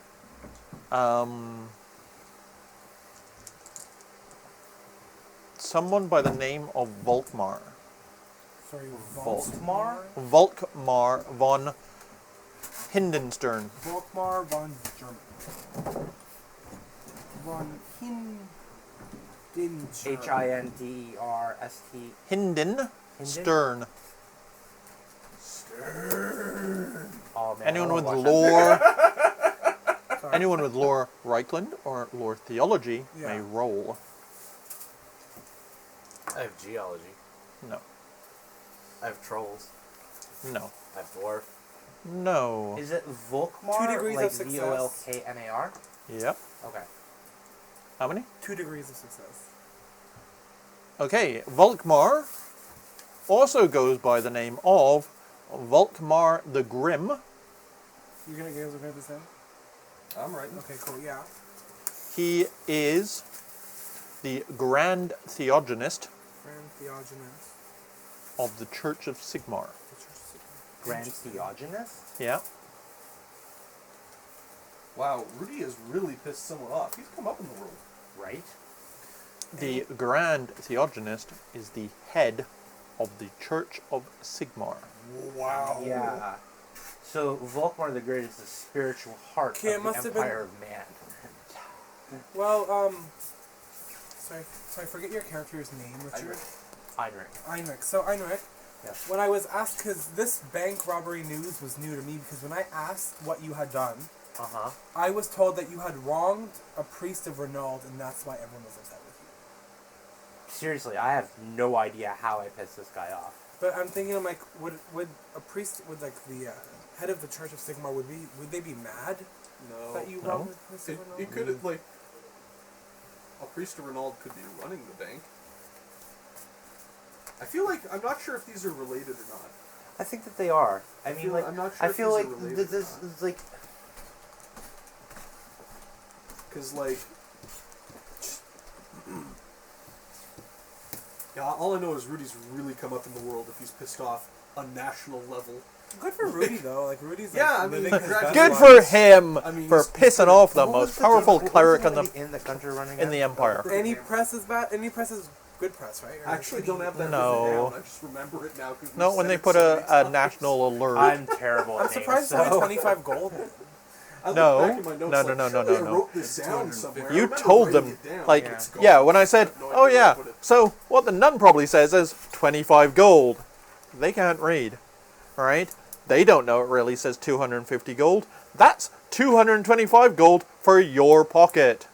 someone by the name of Volkmar. Sorry. Volkmar? Volkmar von Hindenstern. Volkmar von German. Von Hindenstern. Hinderst. Hinden Stern. Oh man. Anyone I with wanna watch that. lore, Sorry. anyone with lore Reichland or lore theology may Yeah. roll. I have geology. No. I have trolls. No. I have dwarf. No. Is it Volkmar? 2 degrees like of success. Volknar? Yep. Okay. How many? 2 degrees of success. Okay, Volkmar also goes by the name of Volkmar the Grim. You guys are gonna this in? I'm right. Okay, cool. Yeah. He is the Grand Theogonist Grand Theogenist. of the Church of Sigmar. Grand Theogenist? Yeah. Wow, Rudy has really pissed someone off. He's come up in the world. Right? The Grand Theogonist is the head of the Church of Sigmar. Wow. Yeah. So Volkmar the Great is the spiritual heart Okay, it of must the have been- Empire of Man. Well, sorry, forget your character's name, Richard. Heinrich. Einrich. So Einrich, Yes. when I was asked, because this bank robbery news was new to me, because when I asked what you had done, Uh-huh. I was told that you had wronged a priest of Renault, and that's why everyone was upset with you. Seriously, I have no idea how I pissed this guy off. But I'm thinking, I'm like, would a priest, would like the head of the Church of Sigmar, would they be mad No. that you No. wronged the priest of Renault? It could have, like, a priest of Renault could be running the bank. I feel like, I'm not sure if these are related or not. I think that they are. I mean, feel- like, I'm not sure I if feel these like are related this or not. is like, Because, like, yeah, all I know is Rudy's really come up in the world if he's pissed off on national level. Good for Rudy though. Like Rudy's like, Yeah, I mean, living his best Good life. for him I mean, for he's pissing good. off the what was most the powerful what was cleric the in the name in the country running in the at? Empire. Any press is bad. Any press is good press, right? Or I actually don't have that No. written down. I just remember it now. 'Cause we No, said when they it put so many a times. national alert. I'm terrible. I'm at surprised names, it's only so- 25 gold. I looked No. back in my notes, No, like, no, no, surely no, I no. wrote this down somewhere. I You remember told writing them, it down. like, Yeah. yeah, when I said, No idea oh where I yeah, put it. so what the nun probably says is 25 gold. They can't read, right? They don't know it really says 250 gold. That's 225 gold for your pocket.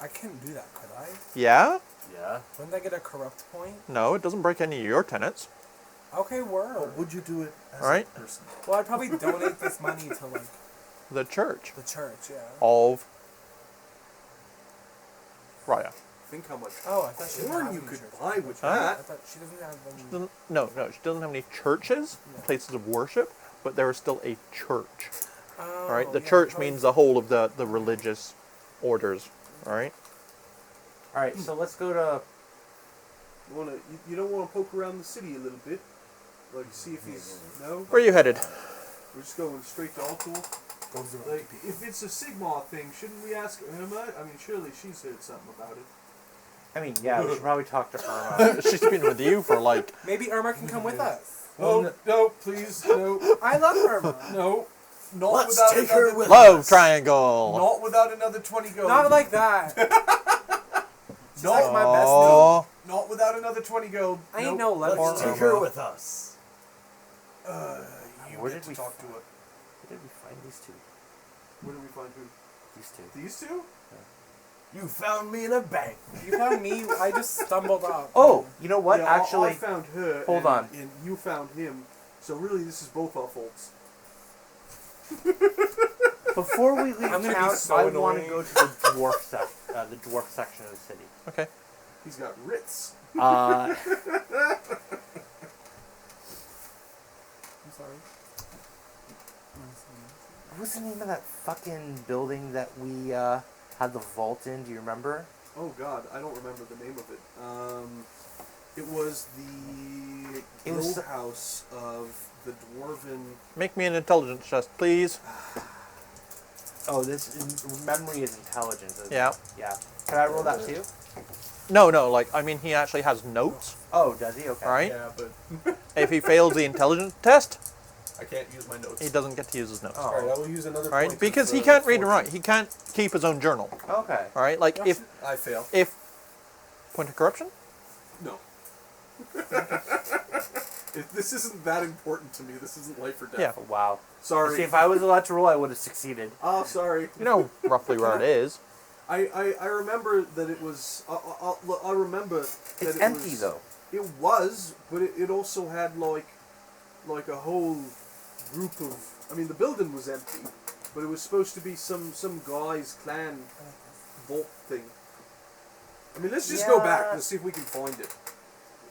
I can't do that, could I? Yeah? Yeah. Wouldn't I get a corrupt point? No, it doesn't break any of your tenants. Okay, word. But would you do it as Right. a person? Well, I'd probably donate this money to like The church the church. Yeah. of Raya. Think how much Oh, I thought she didn't corn have you any could church. buy with Huh? I that. thought she doesn't have any. No, she doesn't have any churches, places of worship, but there is still a church. Oh, All right, the yeah, church probably- means the whole of the religious orders. All right. All right, so let's go to. You don't want to poke around the city a little bit, like see if he's no. Where are you headed? We're just going straight to Altul. Like, if it's a Sigma thing, shouldn't we ask Irma? I mean, surely she's heard something about it. I mean, yeah, we should probably talk to Irma. She's been with you for like. Maybe Irma can come with us. No, please, no, I love Irma. no, not Let's without take another, her with Love triangle. Not without another 20 gold. Not like that. She's No. like my best. Aw. Not without another 20 gold. I ain't Nope. no lemon. Let's take her with us. You Where get did to we talk to her. Where did we find these two? Where do we find who? These two. These two? You found me in a bank. You found me. I just stumbled up. Oh, you know what? Yeah, I Actually, found her. hold and, on. And you found him. So really, this is both our faults. before we leave I'm gonna be town, so I want to annoying. go to the dwarf section of the city. Okay. He's got Ritz. Uh, I'm sorry. what was the name of that fucking building that we had the vault in? Do you remember? Oh God, I don't remember the name of it. It was the It was guild house of the dwarven. Make me an intelligence test, please. Oh, memory is intelligence. Isn't Yeah. It? Yeah. Can I roll that too? No, like, I mean, he actually has notes, Oh, does he? Okay. right? Yeah, but If he fails the intelligence test, I can't use my notes. he doesn't get to use his notes. Oh. Alright, I will use another. Right? point Because of, he can't read and fortune. write. He can't keep his own journal. Okay. All right? Like, if I fail. point of corruption? No. This isn't that important to me. This isn't life or death. Yeah. Oh, wow. Sorry. See, if I was allowed to roll, I would have succeeded. Oh, sorry. You know roughly where it is. I remember that it was. I remember. That It's it empty was, though. It was, but it also had like a whole group of. I mean, the building was empty, but it was supposed to be some guy's clan vault thing. I mean, let's just go back. Yeah. Let's see if we can find it.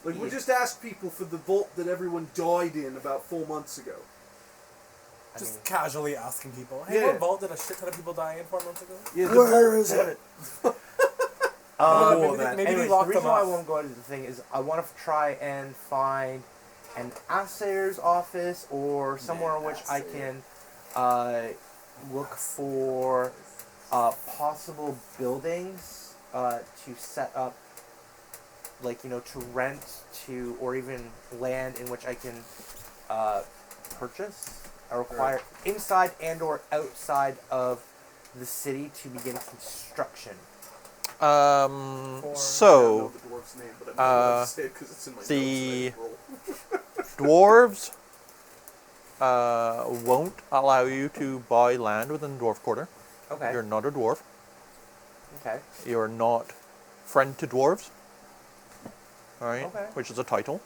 Like, we just asked people for the vault that everyone died in about 4 months ago. Just casually asking people, hey, Yeah. what vault did a shit ton of people die in 4 months ago? Yeah, Where is it? Cool, maybe then. anyways, Maybe lock the reason them why I up. won't go into the thing is I want to try and find an assayer's office or somewhere in which I can look for possible buildings to set up, like, you know, to rent to, or even land in which I can purchase or acquire inside and or outside of the city to begin construction. So, I don't know the dwarf's name, but I'm not allowed to say it because it's in my notes the that I roll. dwarves won't allow you to buy land within the dwarf quarter. Okay. You're not a dwarf. Okay. You're not friend to dwarves. Alright? Okay. Which is a title.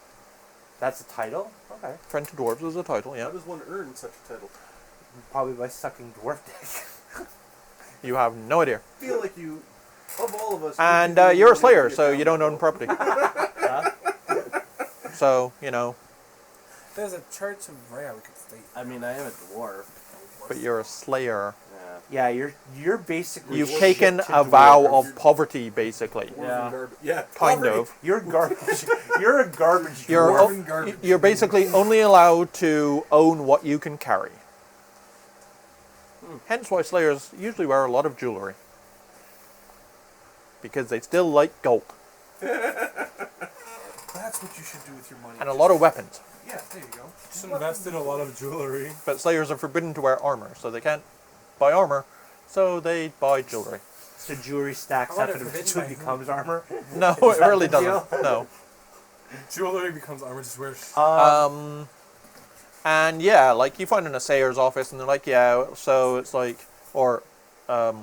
That's a title? Okay. Friend to dwarves is a title, How yeah. does one earn such a title? Probably by sucking dwarf dick. You have no idea. I feel like you, of all of us... And you you're a really slayer, get so down you don't low. own property. So, you know, There's a church of Rhea we could stay. I mean, I am a dwarf. but you're a slayer. Yeah. Yeah, you're basically You've shit taken to a vow dwarves. of poverty, basically. Dwarven garb- yeah, Kind poverty. of. You're garbage. You're a garbage You're, dwarf. Dwarven garbage. you're basically only allowed to own what you can carry. Hence why slayers usually wear a lot of jewelry. Because they still like gold. That's what you should do with your money. And a lot of weapons. Yeah, there you go. Just invest in a lot of jewelry. But slayers are forbidden to wear armor, so they can't buy armor, so they buy jewelry. So jewelry stacks I up wonder and if it eventually is by becomes armor. No, Is it that really the deal? doesn't. No. Jewelry becomes armor, just wear And yeah, like you find an assayer's office and they're like, yeah, so it's like, or a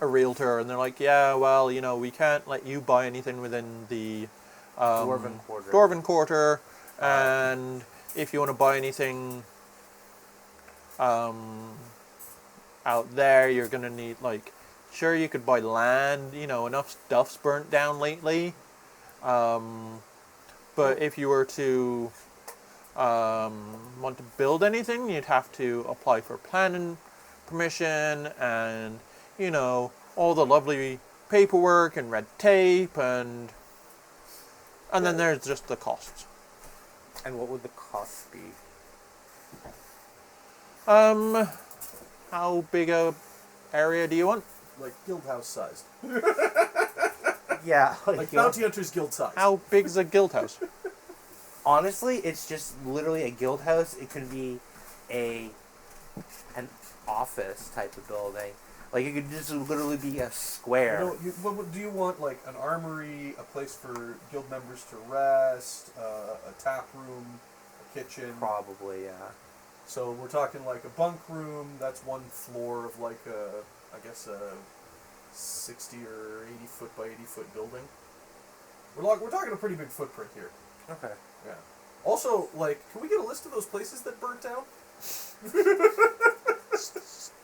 realtor and they're like, yeah, well, you know, we can't let you buy anything within the Dwarven quarter. Dwarven quarter, and if you want to buy anything out there, you're going to need, like, sure, you could buy land, you know, enough stuff's burnt down lately. But if you were to want to build anything, you'd have to apply for planning permission and, you know, all the lovely paperwork and red tape and then there's just the costs. And what would the cost be? How big a area do you want? Like guild house sized. Yeah, Like you know, Bounty Hunters guild size. How big's a guild house? honestly, it's just literally a guild house. It could be an office type of building. Like, it could just literally be a square. What do you want? Like an armory, a place for guild members to rest, a tap room, a kitchen. Probably, yeah. So we're talking like a bunk room. That's one floor of like I guess a 60 or 80 foot by 80 foot building. We're talking a pretty big footprint here. Okay. Yeah. Also, like, can we get a list of those places that burnt down?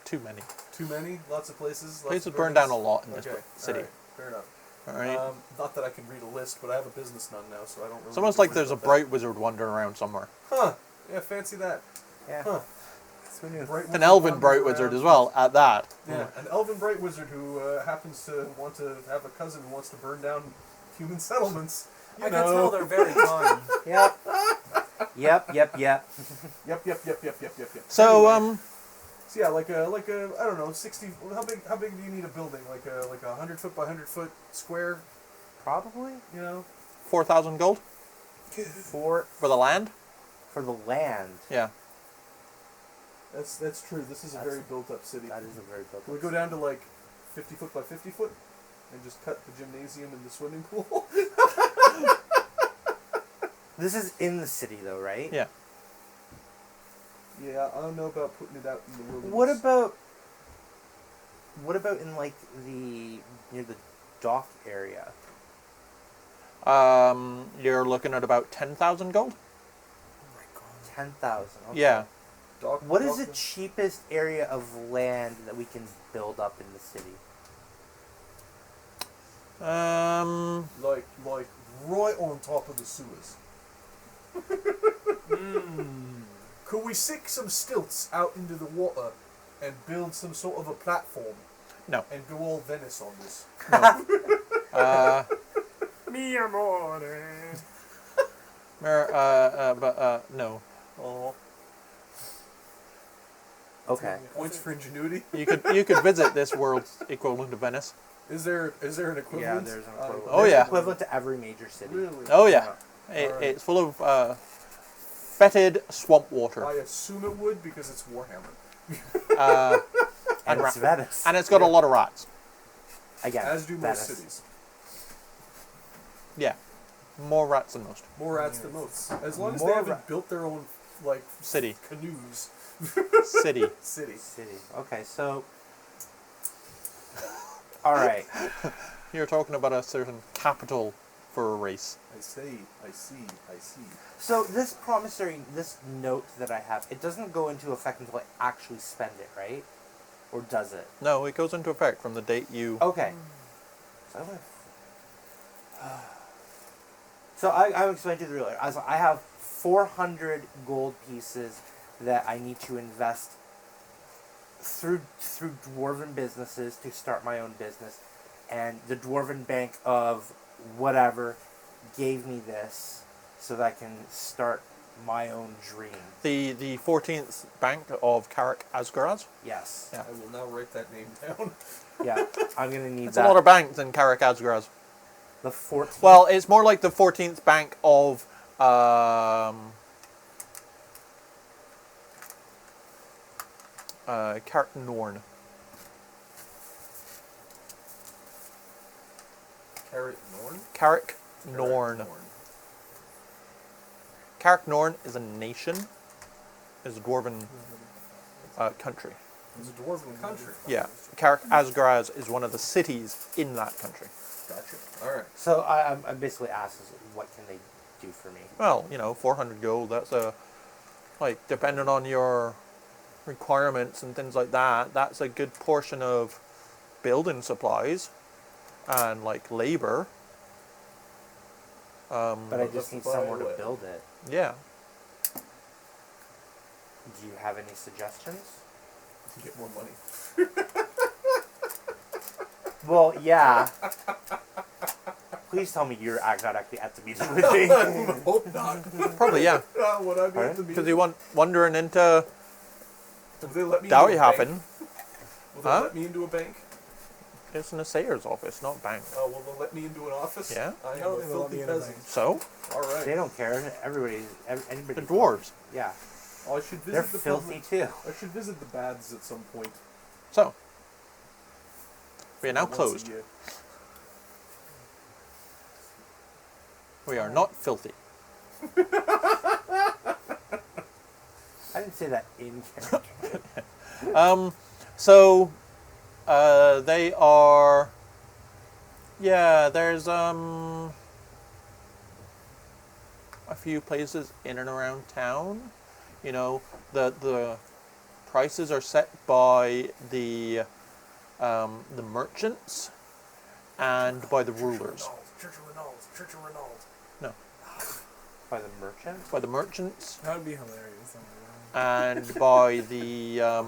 Too many. Too many? Lots of places? Lots Places of burn down a buildings? lot in this Okay, city. alright, fair enough. Alright? Not that I can read a list, but I have a business nun now, so I don't really... It's almost need to like worry there's a about bright wizard wandering around somewhere. that. Huh. Yeah, fancy that. Yeah. Huh. Bright An wizard elven wanders bright around. wizard as well, at that. Yeah, an elven bright wizard who happens to want to have a cousin who wants to burn down human settlements. You I know. can tell they're very kind. Yep. Yep. Yep. So, Anyway. So yeah, like a I don't know, 60. How big do you need a building? Like a 100 foot by 100 foot square. Probably. You know. 4,000 gold For for the land? the land. Yeah. That's true. This is a very built up city. That is a very built. Can we go down to like 50 foot by 50 foot and just cut the gymnasium and the swimming pool? This is in the city, though, right? Yeah. Yeah, I don't know about putting it out in the wilderness. What about in like near the dock area? You're looking at about 10,000 gold? 10,000. Okay. Yeah. What is the cheapest area of land that we can build up in the city? Like right on top of the sewers. Could we stick some stilts out into the water and build some sort of a platform? No. And go all Venice on this? Mi amore. No. Oh. Okay. Points for ingenuity. You could visit this world's equivalent of Venice. Is there an equivalent? Yeah, there's an equivalent. Oh, There's yeah. an equivalent to every major city. Really? Oh yeah, Alright. it's full of fetid swamp water, I assume it would because it's Warhammer. And ra- it's Venice. and it's got a lot of rats. Again, As do most Venice. cities. Yeah, more rats than most. More rats than most. As long as More they haven't ra- built their own like City. canoes. City. City. City. Okay, so. All right. You're talking about a certain capital for a race. I see. So this promissory, this note that I have, it doesn't go into effect until I actually spend it, right? Or does it? No, it goes into effect from the date you. Okay. So I'm explaining to the reader. I have 400 gold pieces that I need to invest through dwarven businesses to start my own business, and the dwarven bank of whatever gave me this so that I can start my own dream. The 14th Bank of Carrick Asgaraz. Yes. Yeah. I will now write that name down. Yeah. I'm gonna need It's that. a lot of banks in Carrick Asgaraz. The 14th. Well, it's more like the 14th Bank of Carrick Norn. Carrot Norn? Carrick Norn. Carrick Norn is a nation, is a dwarven country. It's a dwarven country. Yeah, Carrick Asgaraz is one of the cities in that country. Gotcha. Alright. So I'm basically asked, what can they do for me? Well, 400 gold, that's depending on your requirements and things like that, that's a good portion of building supplies and, labor. But I just need somewhere to build it. Yeah. Do you have any suggestions? Get more money. Well, yeah. Please tell me you're not actually at the meeting with me. I hope not. Probably, yeah. Would I be Pardon? at the Because meeting? you wandering into Will they let me Dowie into a bank? happen. Will they Huh? let me into a bank? It's an assayer's office, not bank. Oh, will they let me into an office? Yeah. I I am don't a think they'll let filthy me in a peasant. bank. So, Alright. They don't care. Anybody. the dwarves. Yeah. Oh, I should visit They're the filthy too. I should visit the baths at some point. So, we are now Once a closed. year. We are not filthy. I didn't say that in character. So, they are. Yeah, there's a few places in and around town. The prices are set by the merchants and by the rulers. Church of Renault. No, By the merchant? by the merchants That would be hilarious. Oh my and by the God.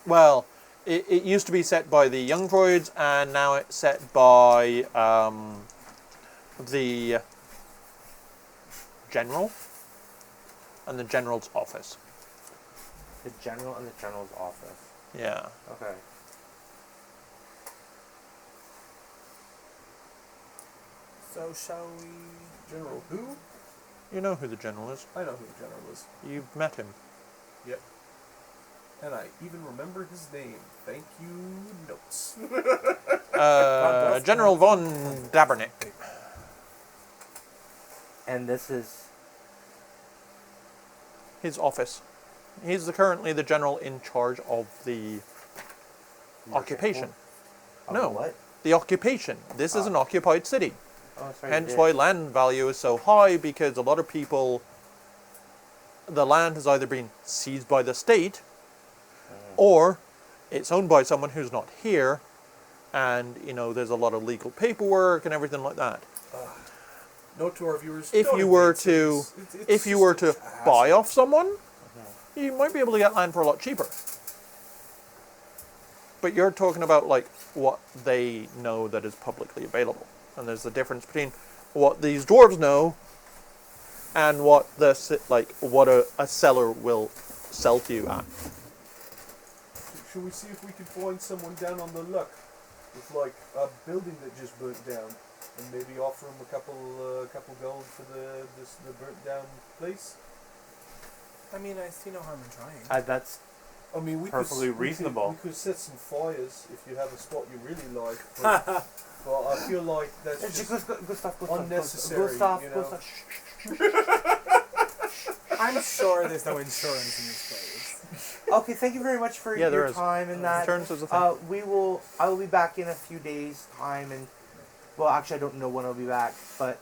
well, it used to be set by the young droids, and now it's set by the general and the general's office. The general and the general's office. Yeah. Okay. So shall we? General who? You know who the general is. I know who the general is. You've met him. Yep. And I even remember his name. Thank you, notes. General von Dabernick. And this is His office. He's currently the general in charge of the occupation. Of No. What? The occupation. This is an occupied city. Oh, that's right. Hence why land value is so high, because a lot of people, the land has either been seized by the state, or it's owned by someone who's not here, and you know there's a lot of legal paperwork and everything like that. Note to our viewers: If don't you were engage in to, this. It's if you just were a to hassle. buy off someone, you might be able to get land for a lot cheaper. But you're talking about like what they know that is publicly available, and there's a difference between what these dwarves know and what what a seller will sell to you at. Should we see if we can find someone down on the luck with like a building that just burnt down, and maybe offer them a couple gold for the burnt down place? I mean, I see no harm in trying. That's I mean, we Perfectly reasonable. We could set some fires if you have a spot you really like. But, well, I feel like that's just unnecessary. Gustav, you know? Gustav. I'm sure there's no insurance in this place. Okay, thank you very much for Yeah, there your is. time and that. Insurance is a thing. I will be back in a few days' time, and well, actually, I don't know when I'll be back, but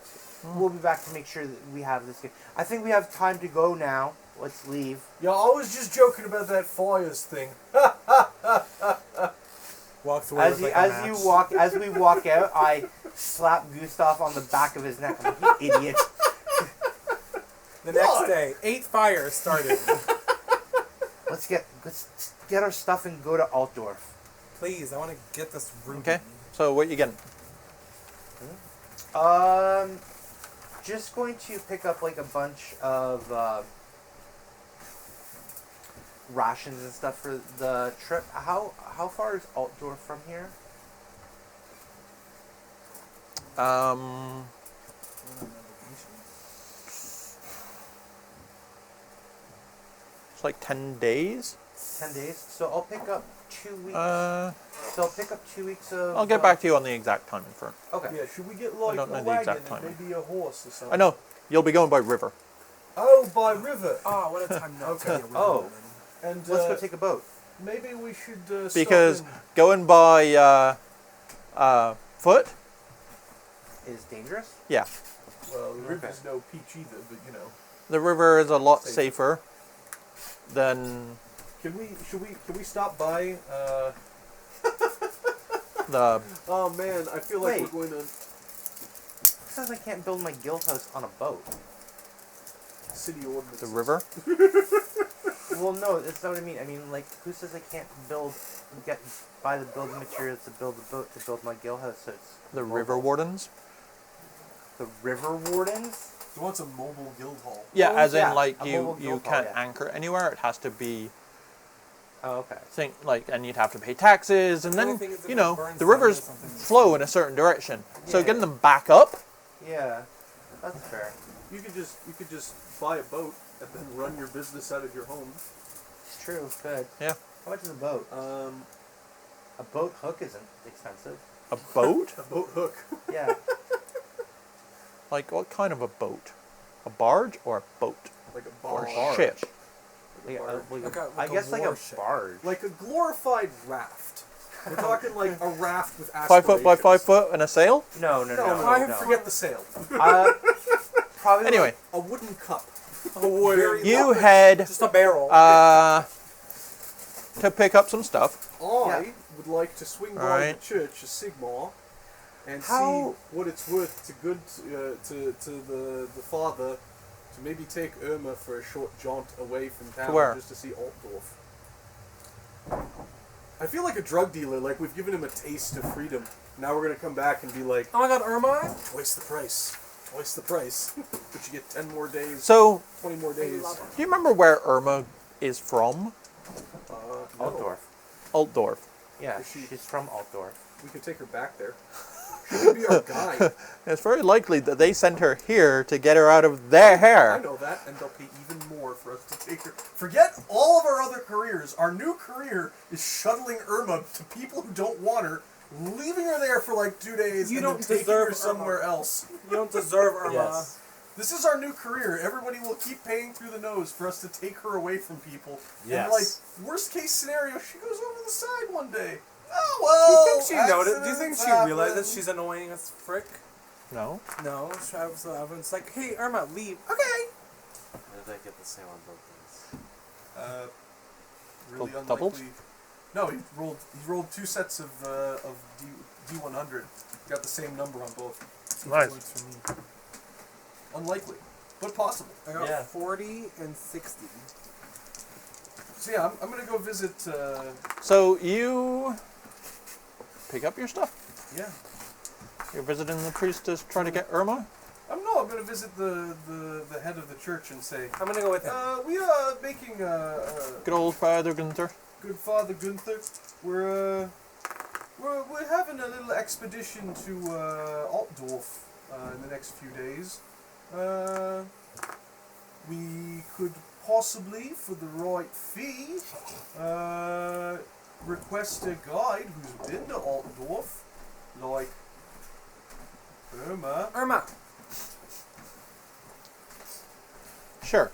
we'll be back to make sure that we have this game. I think we have time to go now. Let's leave. Yeah, I was just joking about that fires thing. Walks away with like a match. As we walk out, I slap Gustav on the back of his neck. I'm like, you idiot. The next day, 8 fires started. Let's get our stuff and go to Altdorf. Please, I want to get this room. Okay. So what you getting? Just going to pick up like a bunch of rations and stuff for the trip. How far is Altdorf from here? It's like 10 days. 10 days. So I'll pick up 2 weeks. So I'll pick up 2 weeks of. I'll get back to you on the exact timing for it. Okay. Yeah, should we get like don't know a the wagon exact and timing. maybe a horse or something? I know you'll be going by river. Oh, by river. Oh, what a time not to Okay. be a Oh. woman. And Let's go take a boat. maybe we should Because stop in. going by foot, Is dangerous. yeah, Well, the river's no peach either, but you know. the river is a lot Safe. safer than Can we stop by? the. Oh man, I feel like Wait. we're going to It says I can't build my guild house on a boat. city ordinance. The river? Well, no, that's not what I mean. I mean, like, who says I can't buy the building materials to build a boat to build my guild house? So it's The mobile. river wardens? The river wardens. He wants a mobile guild hall. Yeah, Oh, as yeah, in like a you mobile guild hall, can't yeah. anchor anywhere. It has to be Oh, okay. and you'd have to pay taxes, and The only then thing is if you it know burns the down or rivers something. flow in a certain direction. So Yeah. getting them back up. Yeah, that's fair. You could just buy a boat and then run your business out of your home. It's true. Good. Yeah. How much is a boat? A boat hook isn't expensive. A boat? A boat hook. Yeah. Like what kind of a boat? A barge or a boat? Like a Or barge. a ship? I guess like a warship. barge. Like a glorified raft. We're talking like a raft with 5 foot by 5 foot and a sail? No. Forget the sail. Probably. Anyway, A wooden cup. Very you head just a barrel. to pick up some stuff. I would like to swing by Alright. the church of Sigmar and How- see what it's worth to the father to maybe take Irma for a short jaunt away from town where? just to see Altdorf. I feel like a drug dealer, like we've given him a taste of freedom. Now we're gonna come back and be like, Oh my god, Irma? twice the price. Twice the price. But you get 10 more days, So, 20 more days. love do you remember where Irma is from? No. Altdorf. Altdorf. Yeah, Is she- she's from Altdorf. We could take her back there. She could be our guide. It's very likely that they sent her here to get her out of their I hair. know that, and they'll pay even more for us to take her. Forget all of our other careers. Our new career is shuttling Irma to people who don't want her, leaving her there for like 2 days, You and don't then taking deserve her somewhere Irma. else. You don't deserve Irma. Yes. This is our new career. Everybody will keep paying through the nose for us to take her away from people. Yes. And like, worst case scenario, she goes over the side one day. Oh Do well. you think she noticed? Do you think accidents she realized that happen. she's annoying as frick? No. No. So everyone's like, hey, Irma, leave. Okay. Or did I get the same on both these? Really Doubled? unlikely. No, he rolled 2 sets of D100. Got the same number on both. See if it Nice. works for me. Unlikely, but possible. I got Yeah. 40 and 60. So yeah, I'm gonna go visit. So you pick up your stuff. Yeah, You're visiting the priestess trying to get Irma. I'm gonna visit the head of the church and say, I'm gonna go with him. we are making Good old Father Gunther. good Father Gunther. We're having a little expedition to Altdorf in the next few days. We could possibly, for the right fee, request a guide who's been to Altdorf, like Irma. Irma! Sure.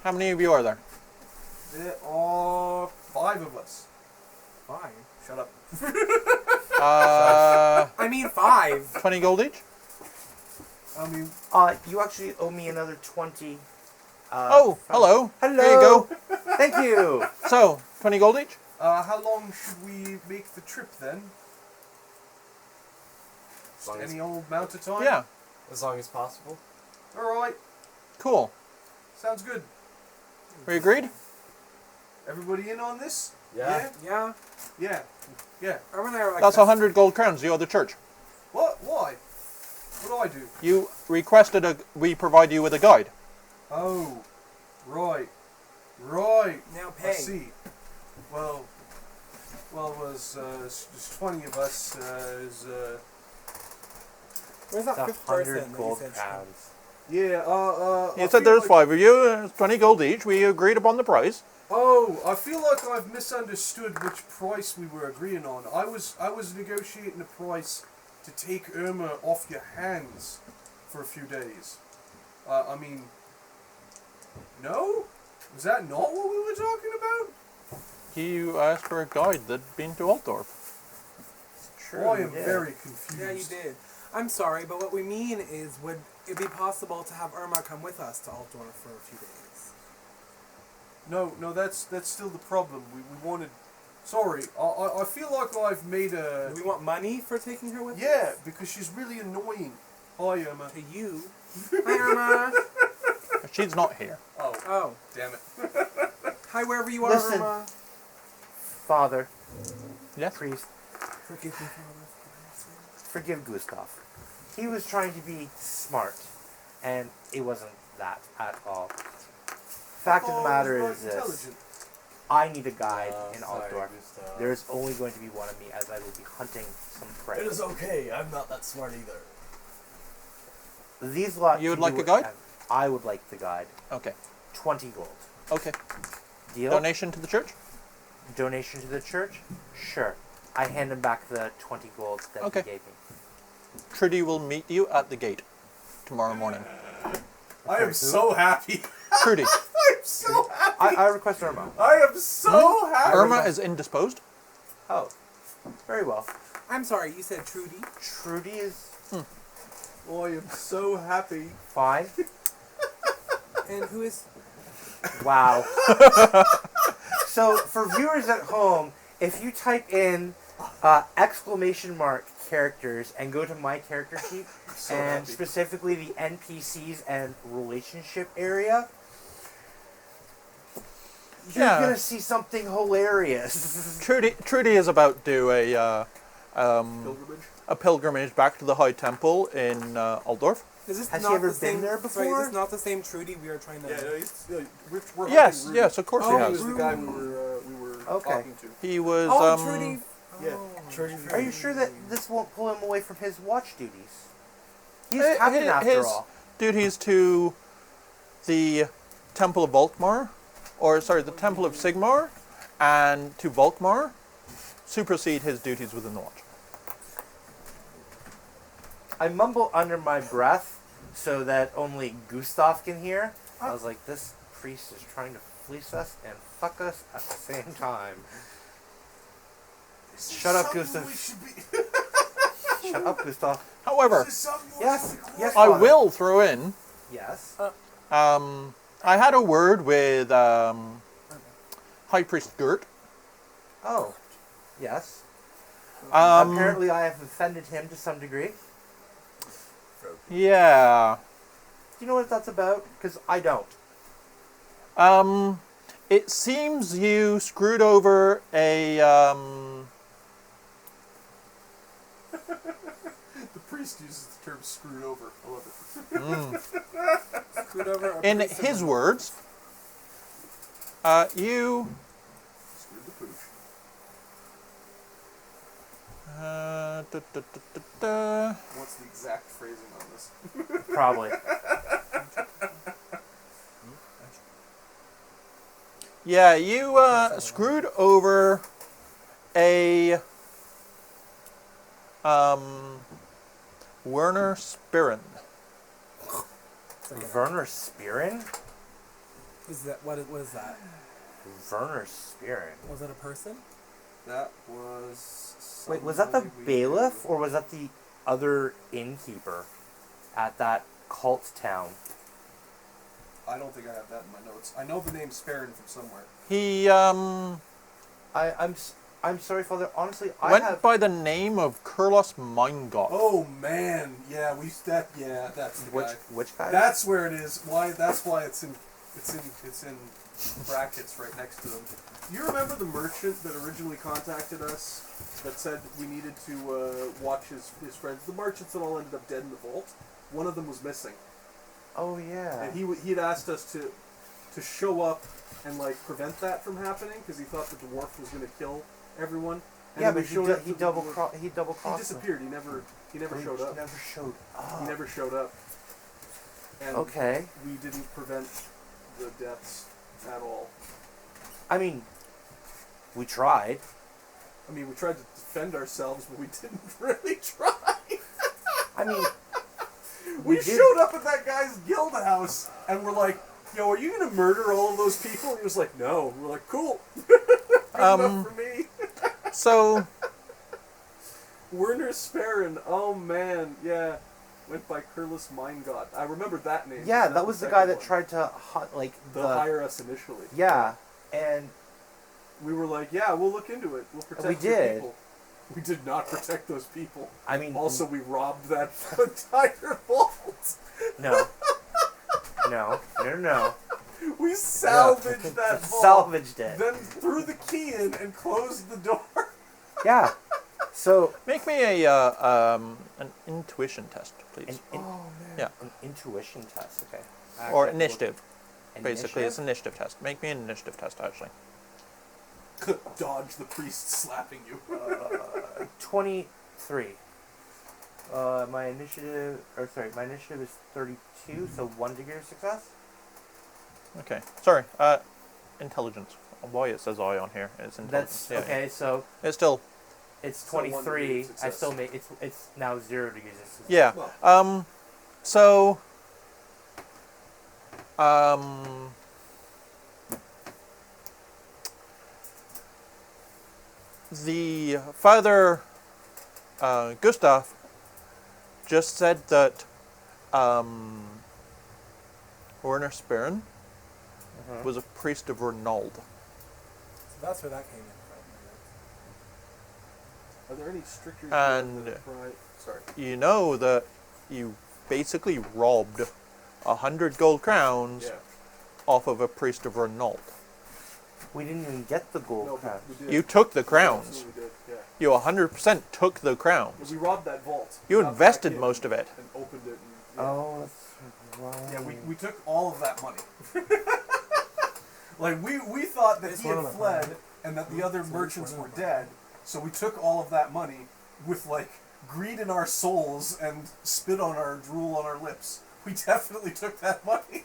How many of you are there? There are 5 of us. 5. Shut up. I mean 5. 20 gold each? I mean, You actually owe me another 20. Oh, hello. Hello. There you go. Thank you. So, 20 gold each? how long should we make the trip then? As long as, Any old amount of time? Yeah. as long as possible. Alright, Cool. sounds good. We agreed? Everybody in on this? Yeah. Yeah. Yeah. Yeah. Irma and I are like That's 100 gold crowns you owe the church. What? Why? What do I do? You requested we provide you with a guide. Oh, right. Right. Now pay. I see. Well, there's 20 of us. Where's that It's 5th person 100 that you gold said? crowns. Yeah, You I said feel there's like- 5 of you, 20 gold each. We agreed upon the price. Oh, I feel like I've misunderstood which price we were agreeing on. I was negotiating a price to take Irma off your hands for a few days. I mean, no? Was that not what we were talking about? You asked for a guide that'd been to Altdorf. True. I am yeah. very confused. Yeah, you did. I'm sorry, but what we mean is, would it be possible to have Irma come with us to Altdorf for a few days? No, that's still the problem. We wanted. Sorry, I feel like I've made a. Do we want money for taking her with Yeah, us? because she's really annoying. Hi, Irma. To you. Hi, Irma. She's not here. Oh, Oh. damn it. Hi, wherever you are, Listen. Irma. Father, Yes? priest, Forgive me, Father. forgive Gustav. He was trying to be smart, and it wasn't that at all. Fact of the matter is this. Intelligent. I need a guide in Sorry, Altdorf. Gustav. There is only going to be one of me, as I will be hunting some prey. It is okay. I'm not that smart either. These lot. You would can like do a guide? whatever. I would like the guide. Okay. 20 gold. Okay. Deal? Donation to the church? Donation to the church? Sure. I hand him back the 20 gold that Okay. he gave me. Trudy will meet you at the gate tomorrow morning. I am so happy. Trudy. I'm so happy. I request Irma. I am so happy. Irma is indisposed. Oh. Very well. I'm sorry, you said Trudy. Trudy is I am so happy. fine. And who is... Wow. So, for viewers at home, if you type in exclamation mark characters and go to my character sheet, So and happy. specifically the NPCs and relationship area, you're Yeah. gonna see something hilarious. Trudy is about to do Pilgrimage. a pilgrimage back to the High Temple in Altdorf. Is this Has not she ever the same, been there Sorry, before? is this not the same Trudy we are trying to... Yeah, no, we're Yes, hunting yes, of course Oh, he Rudy. He has. was the guy we were Okay. talking to. He was Oh, Trudy! Yeah. Oh, Are you sure that this won't pull him away from his watch duties? He's Hi- captain hi- after his all. duties to the Temple of Volkmar, or sorry, the Temple of Sigmar, and to Volkmar supersede his duties within the watch. I mumble under my breath so that only Gustav can hear. I was like, this priest is trying to fleece us and fuck us at the same time. Shut up, Gustav. Shut up, Gustav. However, Yes, yes, I Father. will throw in. Yes. I had a word with High Priest Gert Oh, yes. Um, Apparently, I have offended him to some degree. yeah. Do you know what that's about? Because I don't. It seems you screwed over a, The priest uses the term screwed over. I love it. Screwed over a in priest of his the- words, you, Screwed the pooch. What's the exact phrasing on this? Probably. yeah, you, screwed over a, Werner Spirin. It's like Werner Spirin? is that what is that? Werner Spirin. Was it a person? That was. Wait, was that the somebody we bailiff, knew. or was that the other innkeeper at that cult town? I don't think I have that in my notes. I know the name Sparran from somewhere. He, I'm sorry, Father. Honestly, I went have. by the name of Kurlos Meingoth. Oh man, yeah, that's the guy. Which guy? That's where it is. Why? That's why it's in brackets right next to them. You remember the merchant that originally contacted us that said we needed to watch his friends? The merchants that all ended up dead in the vault. One of them was missing, Oh yeah. and he had asked us to show up and like prevent that from happening because he thought the dwarf was going to kill everyone. And Yeah, then but we showed up he to the double dwarf. he double He crossed. disappeared. He never showed up. Never showed up. He never showed up. And Okay. we didn't prevent the deaths at all. I mean, we tried. I mean, we tried to defend ourselves, but we didn't really try. I mean, We did- showed up at that guy's guild house, and we're like, "Yo, are you gonna murder all of those people?" And he was like, "No." We're like, "Cool, good enough for me." So, Werner Sparran. Oh man, yeah, went by Kurlis Meingoth. I remember that name. yeah, That's that was the guy second that one. tried to They'll hire us initially. Yeah, and We were like, "Yeah, we'll look into it. We'll protect We your did. people." We did not protect those people. I mean, Also, we robbed that entire vault. no, no. We salvaged that vault. Salvaged it. Then threw the key in and closed the door. Yeah. So make me a, an intuition test, please. Yeah. An intuition test. Okay. Or Okay, initiative. look- Basically, it's an initiative test. Make me an initiative test, actually. Dodge the priest slapping you. 23. My initiative is 32, so 1 degree of success. Okay. Sorry. Intelligence. Why it says I on here? It's intelligence. That's okay. So It's still. it's So 1 degree of 23. I success. still make it's now 0 degrees of success. Yeah. Well. So. The Father Gustav just said that Werner Sparran was a priest of Renauld. So that's where that came in from. Are there any stricter? And- Right. Sorry. You know that you basically robbed 100 gold crowns Yeah. off of a priest of Renauld. We didn't even get the gold No, crown. but we did. You took the We crowns. absolutely did. Yeah. You 100% took the crowns. We robbed that vault. You Got back invested in most of it. and opened it. And, yeah. Oh, that's right. Yeah, we took all of that money. Like we thought that It's he one had of my fled friends. and that the other So it's merchants one were of my dead. So we took all of that money with like greed in our souls and spit on our drool on our lips. We definitely took that money.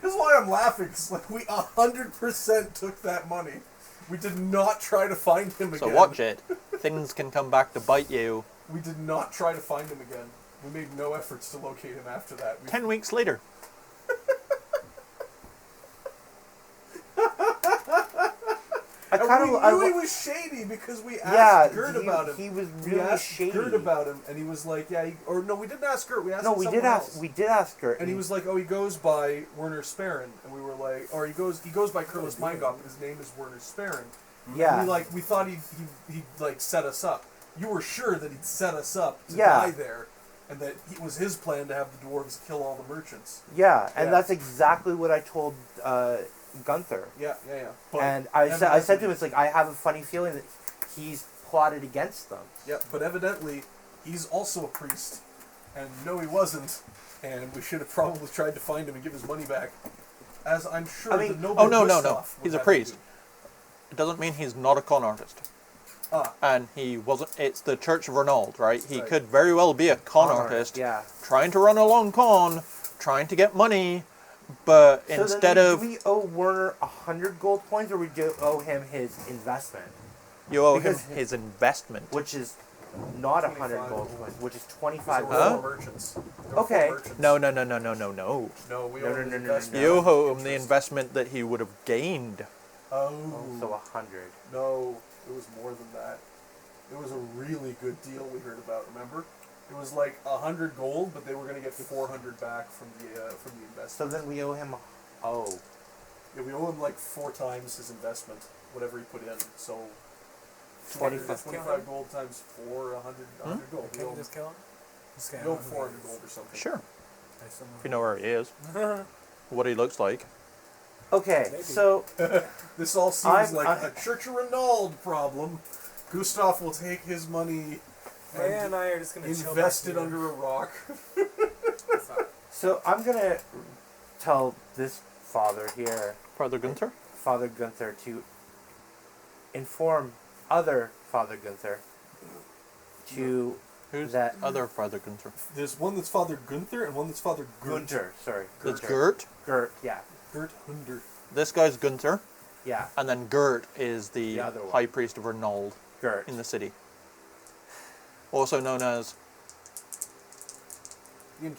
This is why I'm laughing. 'Cause like we 100% took that money. We did not try to find him So again. watch it. Things can come back to bite you. We did not try to find him again. We made no efforts to locate him after that. We 10 weeks later. I kind of knew he was shady because we asked Yeah, Gert about him. he was We really asked shady. Gert about him, and he was like, "Yeah," or no, we didn't ask Gert. We asked No, someone else. we did ask Gert. And he was like, "Oh, he goes by Werner Sparren," and we were like, "Or he goes by Curlis Meingop, but his name is Werner Sparren." Yeah. And we thought he like set us up. You were sure that he'd set us up to Yeah. die there, and that it was his plan to have the dwarves kill all the merchants. Yeah, and Yeah. that's exactly what I told Gunther. Yeah. But And I said to him, evidently- it's like, I have a funny feeling that he's plotted against them. Yeah, but evidently, he's also a priest. And no, he wasn't. And we should have probably tried to find him and give his money back. As I'm sure I mean- the noble Oh, no. Gustav would He's a have to priest. do. It doesn't mean he's not a con artist. Ah, And he wasn't. It's the Church of Renauld, right? He Right. could very well be a con artist, Yeah. trying to run a long con, trying to get money, but So instead then of do we owe Werner 100 gold coins, or we do owe him his investment, you owe him because- his investment. which is not 100 25 gold gold. coins, which is because 25 there were gold. four merchants. There were Okay. four merchants. No. No, we No, owe no, him no, the no, investment. You owe him the Interest. investment that he would have gained. Oh. So 100. No, it was more than that. It was a really good deal we heard about, remember? It was like 100 gold, but they were going to get 400 back from the investment. So then we owe him. Oh. Yeah, we owe him like 4 times his investment, whatever he put in. So 25 gold times 4, 100 gold. We Can owe you him, just kill him? Just we get owe him. him 400 gold or something. Sure, I still if you know where he is, what he looks like. Okay, Maybe. so This all seems like I'm- a Church of Renauld problem. Gustav will take his money Maya and and I are just gonna chill invest back it here. under a rock. so I'm gonna tell this father here, Father Gunther? Father Gunther, to inform other Father Gunther to Who's that other Father Gunther? There's one that's Father Gunther and one that's Father Gert. Gunther. Sorry, That's Gunther. Gert. Gert. Yeah, Gert Hunder. This guy's Gunther, yeah, and then Gert is the The other one. High Priest of Renauld Gert. in the city. Also known as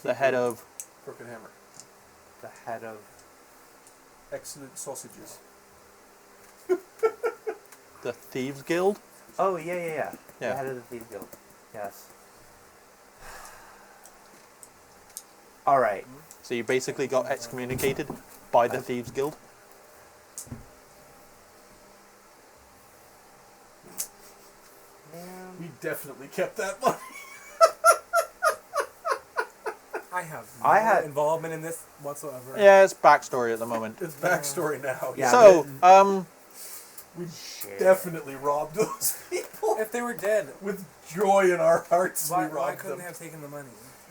the head of Crooked Hammer. The head of. Excellent sausages. the Thieves Guild. Oh yeah. The Yeah. head of the Thieves Guild. Yes. All right. So you basically got excommunicated by the Thieves Guild. We definitely kept that money. I have I no had- involvement in this whatsoever. Yeah, it's backstory at the moment. It's backstory now. Yeah, So, We Shit. definitely robbed those people. If they were dead, With joy in our hearts, why we robbed couldn't them. they have taken the money?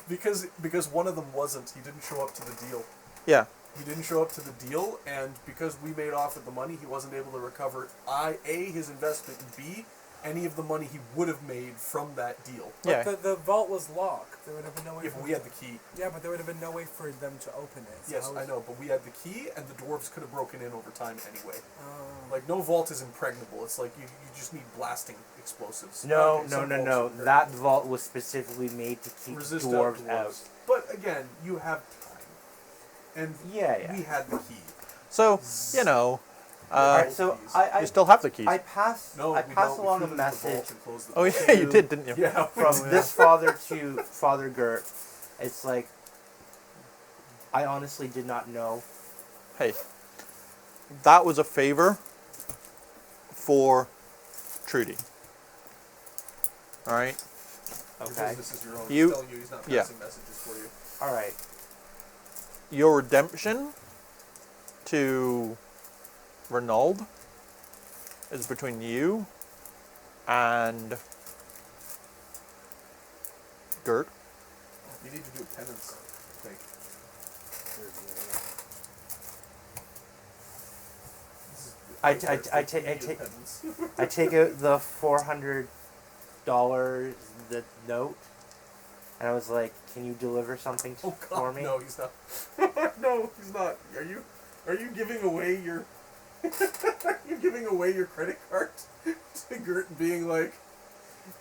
Because one of them wasn't. He didn't show up to the deal. yeah. He didn't show up to the deal, and because we made off with the money, he wasn't able to recover his investment, and B, any of the money he would have made from that deal. But Yeah. the vault was locked. There would have been no way. If we had the key. Yeah, but there would have been no way for them to open it. So Yes, how I was- know, but we had the key, and the dwarves could have broken in over time anyway. Oh. Like, no vault is impregnable. It's like you just need blasting explosives. No, Okay, no, some no, vaults no. are very- That vault was specifically made to keep resist dwarves out. But again, you have time. And Yeah. we had the key. So, you know, Alright, so you still have the keys. I pass No, I we pass don't. We along threw a them in the vault message and closed the Oh, vault. yeah, you did, didn't you? Yeah. from this father to Father Gert. It's like I honestly did not know. Hey, that was a favor for Trudy. All right? Okay. This is your own. You- He's telling you he's not yeah. passing messages for you. All right. Your redemption to Renauld is between you and Gert. You need to do a penance, I think. I This is- take I You need a take penance. I take out the $400 the note, and I was like, "Can you deliver something Oh for God, me?" no, he's not. No, he's not. Are you giving away your? Are you giving away your credit card to Gert and being like,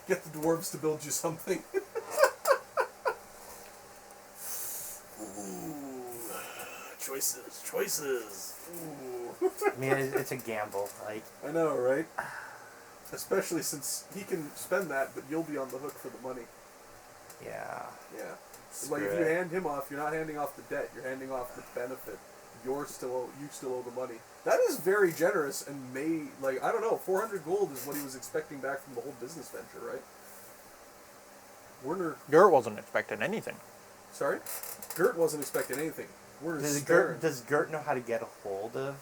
get the dwarves to build you something? Ooh, Choices. Ooh. I mean, it's a gamble. Like, I know, right? Especially since he can spend that, but you'll be on the hook for the money. yeah. Yeah. Screw Like if you it. hand him off, you're not handing off the debt. You're handing off the benefit. You still owe the money. That is very generous and I don't know. 400 gold is what he was expecting back from the whole business venture, right? Werner. Gert wasn't expecting anything. Sorry, Gert wasn't expecting anything. Werner's Does sparing. Gert know how to get a hold of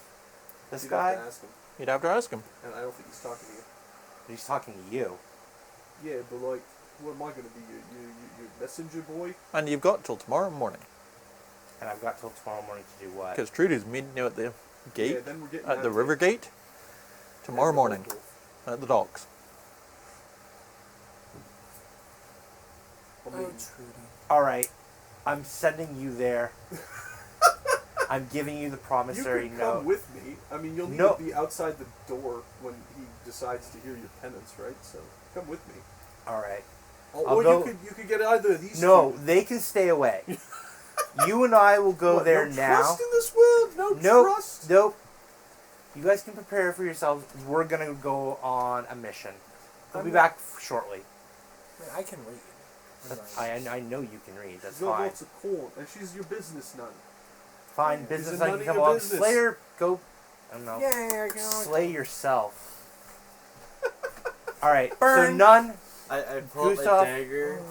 this You'd guy? have to ask him, You'd have to ask him. and I don't think he's talking to you. He's talking to you. Yeah, but what am I gonna be? Your messenger boy? And you've got till tomorrow morning. And I've got till tomorrow morning to do what? Because Trudy's meeting you at the gate, Yeah, then we're getting at the out river there. gate, tomorrow morning, at the docks. I Oh, mean, Trudy. Alright. I'm sending you there. I'm giving you the you promissory can come note. with me. I mean, you'll need No. to be outside the door when he decides to hear your penance, right? So come with me. Alright. Oh, I'll or go- you could get either of these. No, two. they can stay away. You and I will go What, there no now. Trust in this world? No Nope. trust. Nope. You guys can prepare for yourselves. We're gonna go on a mission. We'll be I'm- back shortly. I mean, I can read. I know you can read. That's She's got fine. lots of corn, and she's your business nun. Fine, She's business. a I nun can of come your along. business. Slayer, go. I don't know. Yeah, I can. Slay yourself. All right. So Burn. none I pull up Gustav. my dagger.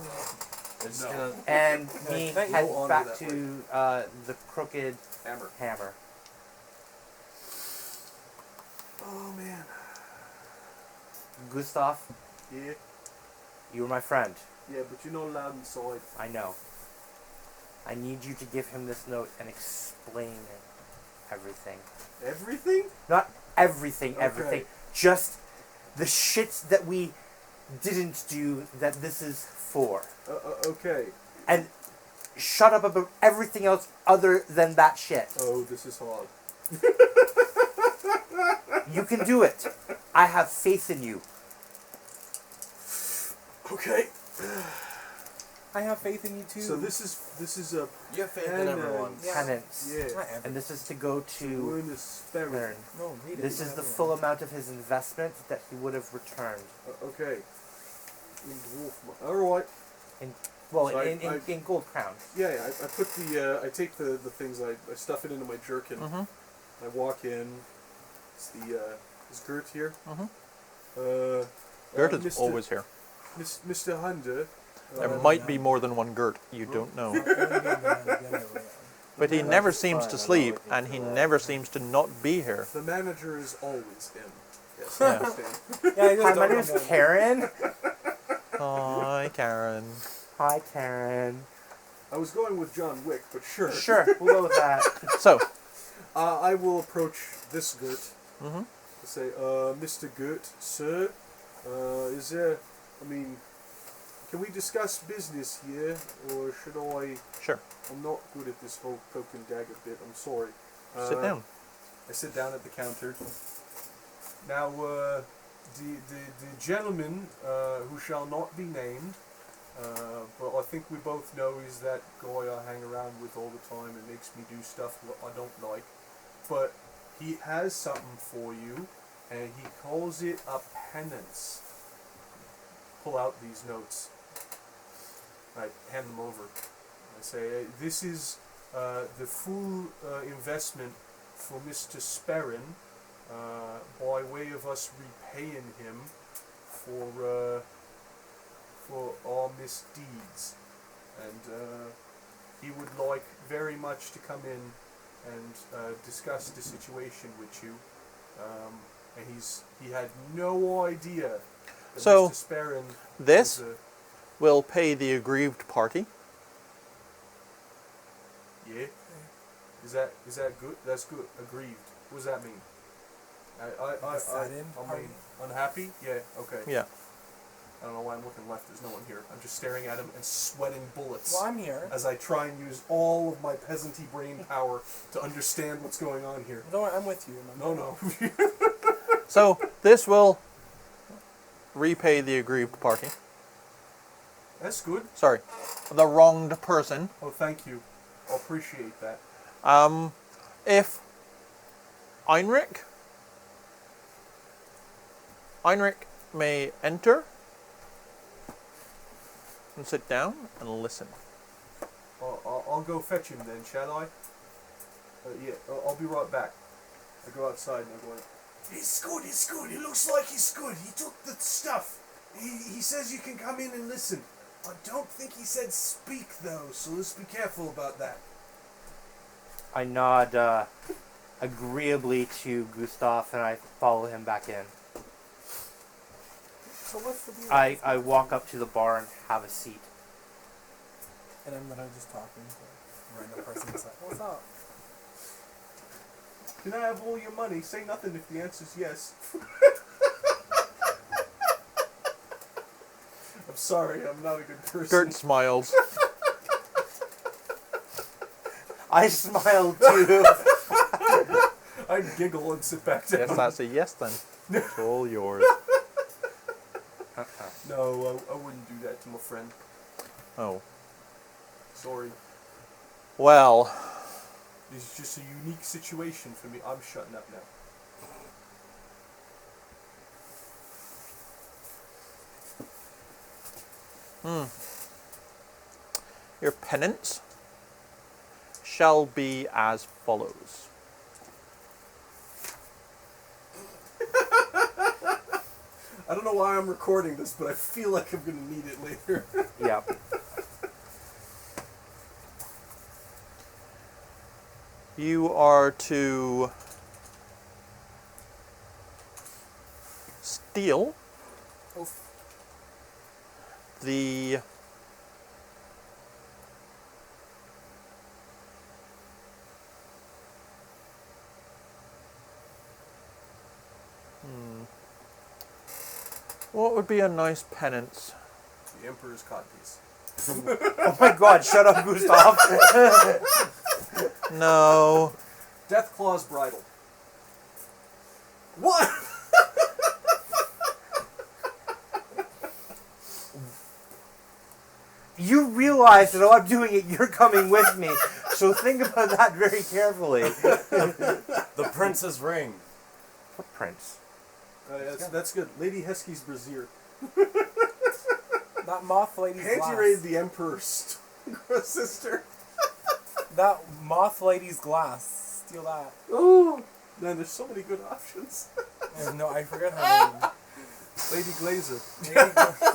I just No. kind of and me Thank you. head No honor back that to the crooked Hammer. hammer. Oh man. Gustav, Yeah. you were my friend. Yeah, but you're not allowed inside. I know. I need you to give him this note and explain everything. Everything? Not everything, Okay. everything. Just the shits that we didn't do that this is for. Okay. And shut up about everything else other than that shit. Oh, this is hard. You can do it. I have faith in you. Okay. I have faith in you too. So this is a you have faith in Penance. everyone. Yeah. Penance. yeah. Not ever. And this is to go to We're in the spirit. learn. No, read it. This is the Everyone. full amount of his investment that he would have returned. Okay. In dwarf. All right. Well, So in gold crowns. Yeah, yeah. I put the I take the things I stuff it into my jerkin. Mm-hmm. I walk in. It's the is Gert here? Mhm. Gert is Mr. always here. Mr. Hunter. There might be more than one Gert. You don't know. But he Yeah, never that's seems fine. to I'm sleep, not looking and for he that. never seems to not be here. The manager is always him. Yes, Yeah. I understand. Yeah, Hi, my name is Karen. Hi, Karen. Hi, Karen. I was going with John Wick, but sure. Sure, we'll go with that. So, I will approach this Gert. Mhm. Say, Mr. Gert, sir, is there, I mean, can we discuss business here, or should I, sure. I'm not good at this whole cloak and dagger bit, I'm sorry. Sit down. I sit down at the counter. Now, the gentleman, who shall not be named, but I think we both know is that guy I hang around with all the time and makes me do stuff what I don't like. But he has something for you, and he calls it a penance. Pull out these notes. I hand them over. I say, this is the full investment for Mr. Sperrin, by way of us repaying him for our misdeeds, and he would like very much to come in and discuss the situation with you. And he had no idea that So, Mr. Sperrin This was will pay the aggrieved party. yeah. Is that good? That's good. Aggrieved. What does that mean? Saddened I party? mean, unhappy? Yeah. Okay. Yeah. I don't know why I'm looking left. There's no one here. I'm just staring at him and sweating bullets Well, I'm here. as I try and use all of my peasanty brain power to understand what's going on here. Don't worry, I'm with you. No. So, this will repay the aggrieved party. That's good. Sorry, the wronged person. Oh, thank you. I appreciate that. If Heinrich may enter and sit down and listen. I'll go fetch him then, shall I? Yeah, I'll be right back. I go outside and I'm going, he's good, he looks like he's good. He took the stuff. He says you can come in and listen. I don't think he said speak though, so let's be careful about that. I nod agreeably to Gustav and I follow him back in. So what's the deal? I walk up to the bar and have a seat. And I'm literally just talking to a random person inside. What's up? Can I have all your money? Say nothing if the answer's yes. I'm sorry, I'm not a good person. Gert smiles. I smile too. I giggle and sit back down. Yes, that's a yes then. It's all yours. No, I wouldn't do that to my friend. Oh. Sorry. Well, This is just a unique situation for me. I'm shutting up now. your penance shall be as follows. I don't know why I'm recording this, but I feel like I'm going to need it later. Yep. You are to steal the what would be a nice penance? The Emperor's codpiece. Oh my god, shut up, Gustav. No. Deathclaw's bridle. What? You realize that while I'm doing it, you're coming with me. So think about that very carefully. The prince's ring. What prince? That's good. Lady Heskey's brazier. That moth lady's Panty glass. raid the Emperor's sister. That moth lady's glass. Steal that. Oh, man, there's so many good options. I forget her name. Lady Glazer.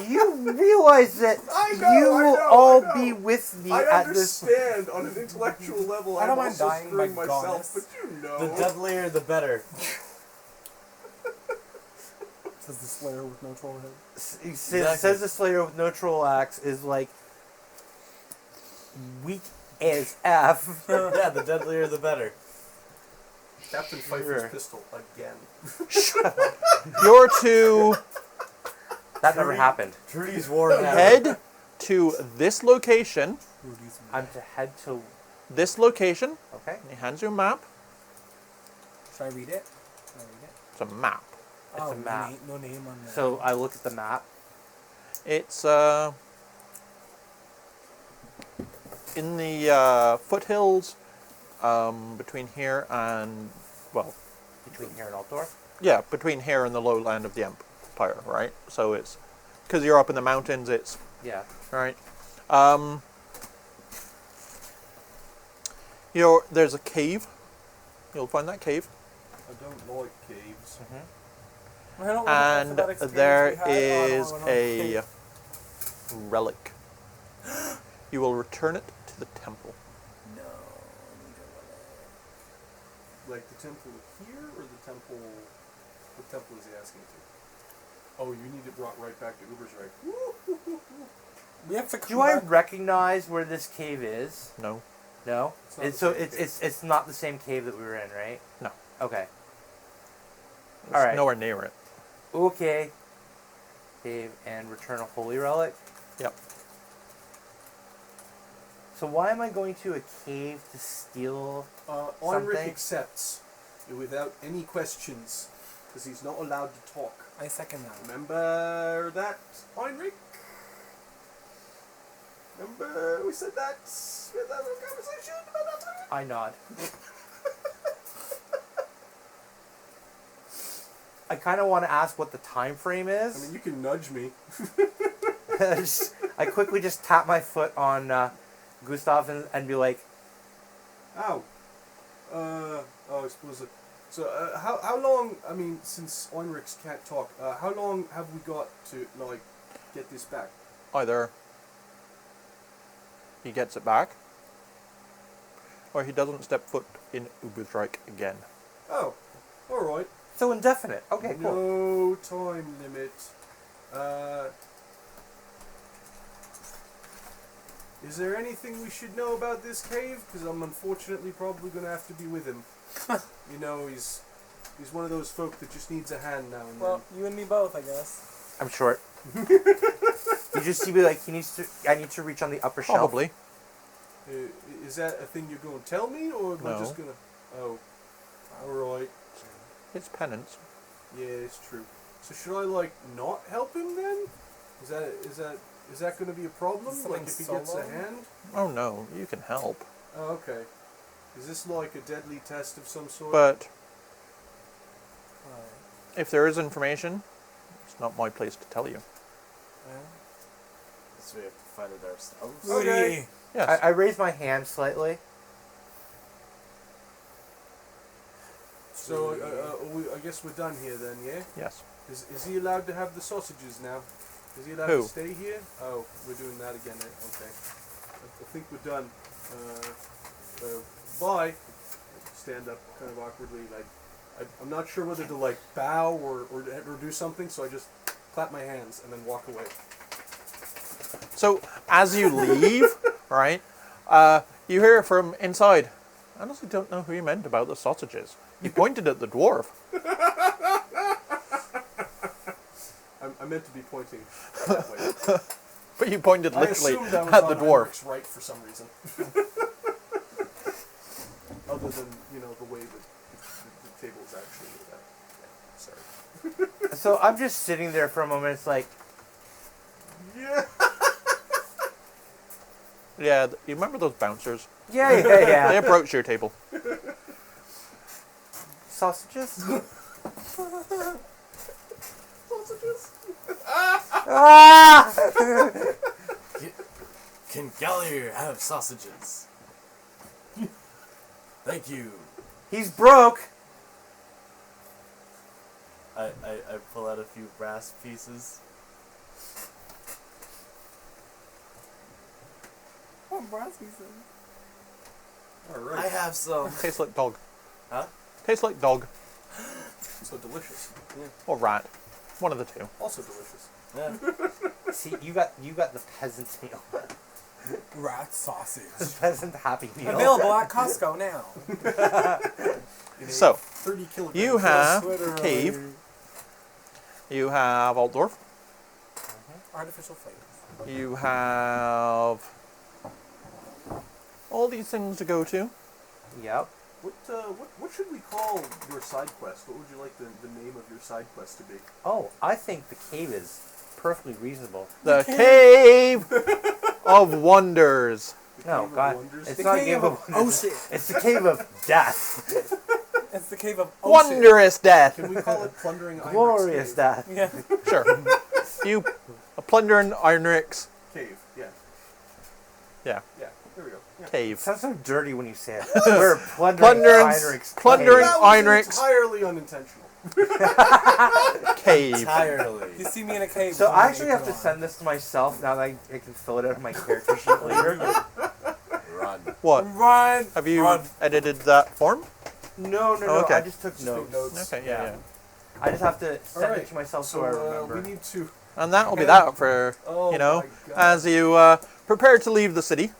You realize that I know, you I will know, all I know. be with me I at this. understand on an intellectual level. I don't I'm mind also dying screwing by myself, goddess. but you know. The deadlier, the better. Says the Slayer with no troll head. Says the Slayer with no troll axe is like weak as F. Yeah, the deadlier, the better. Captain Pfeiffer's pistol again. You're to That never happened. Trudy's Warhammer. head to this location. I'm to head to. This location. Okay. He hands you a map. Should I read it? It's a map. It's a map. No name on there. So I look at the map. It's in the foothills between here and, well, Between here and Altdorf. yeah, between here and the lowland of the Empire, right? So it's because you're up in the mountains. It's Yeah. right. There's a cave. You'll find that cave, I don't like caves. I don't want and to talk about there experience we had. is a relic. You will return it to the temple. Like the temple here or the temple? What temple is he asking to? Oh, you need it brought right back to Ubersreich. We have to come Do I back. recognize where this cave is? No. No. It's not It's the so same it's not the same cave that we were in, right? No. Okay. It's All right. nowhere near it. Okay. Cave and return a holy relic. Yep. So why am I going to a cave to steal? Heinrich Something? accepts without any questions because he's not allowed to talk. I second that. Remember that, Heinrich? Remember we said that? We had that little conversation about that? I nod. I kind of want to ask what the time frame is. I mean, you can nudge me. I quickly just tap my foot on Gustav and be like, Ow. I suppose it. So, how long, I mean, since Heinrichs can't talk, how long have we got to, like, get this back? Either he gets it back, or he doesn't step foot in Uberstrike again. Oh, alright. so indefinite. Okay, cool. No time limit. Is there anything we should know about this cave? Because I'm unfortunately probably going to have to be with him. You know, he's one of those folk that just needs a hand now and Well, you and me both, I guess. I'm short. You just see me like, I need to reach on the upper shelf. Probably. then. Is that a thing you're going to tell me, or am I No. just going to... Oh, alright. It's penance. Yeah, it's true. So should I, like, not help him then? Is that going to be a problem? Is Like, something if he gets a solo? hand? Oh no, you can help. Oh, okay. Is this like a deadly test of some sort? But Alright. if there is information, it's not my place to tell you. Yeah. So we have to find it ourselves. Okay. Yes. I raise my hand slightly. So, I guess we're done here then, yeah? Yes. Is he allowed to have the sausages now? Is he allowed Who? to stay here? Oh, we're doing that again. Okay. I think we're done. Bye. Stand up kind of awkwardly. Like, I'm not sure whether to like bow or do something, so I just clap my hands and then walk away. So as you leave, right, you hear from inside. I honestly don't know who you meant about the sausages. You pointed at the dwarf. I meant to be pointing that way. But you pointed I literally assumed that was at on the dwarf. Heinrich's right for some reason. Other than, you know, the way that the table is actually laid out. Yeah, sorry. So I'm just sitting there for a moment. It's like, Yeah. Yeah, you remember those bouncers? yeah. They approach your table. Sausages? Sausages? Ah! Can Gallagher have sausages? Thank you. He's broke. I pull out a few brass pieces. What brass pieces? Alright. I have some. Tastes like dog. Huh? Tastes like dog So delicious. Yeah. or rat. One of the two. Also delicious. Yeah. See, you got the peasant's meal. Rat sausage. The peasant happy meal. Available at Costco now. In a So, 30 kilogram you have Literally. cave. You have Altdorf. Artificial flavors. You have all these things to go to. Yep. What should we call your side quest? What would you like the name of your side quest to be? Oh, I think the cave is perfectly reasonable. The Cave of Wonders. The No, Cave of God, Wonders? it's The not a cave cave of of ocean. It's the cave of death. It's the cave of ocean. Wondrous death. Can we call it Plundering Heinrich's Glorious Cave? death. Yeah. Sure. You plundering Ironrix Cave, yeah. Yeah. Yeah, there we go. Yeah. It cave. sounds so dirty when you say it. We're plundering Heinrich's Plundering cave. That was Heinrich's entirely unintentional. cave. Entirely. You see me in a cave. So with I my actually have to apron on. send this to myself now that I can fill it out of my character sheet later. Run. What? Run. Have you Run. edited that form? No, Okay. I just took Just take notes. notes. Okay, yeah. I just have to send Alright, it to myself so, So I remember. we need to... And that will be Okay. that for, Oh you know, my God. as you prepare to leave the city.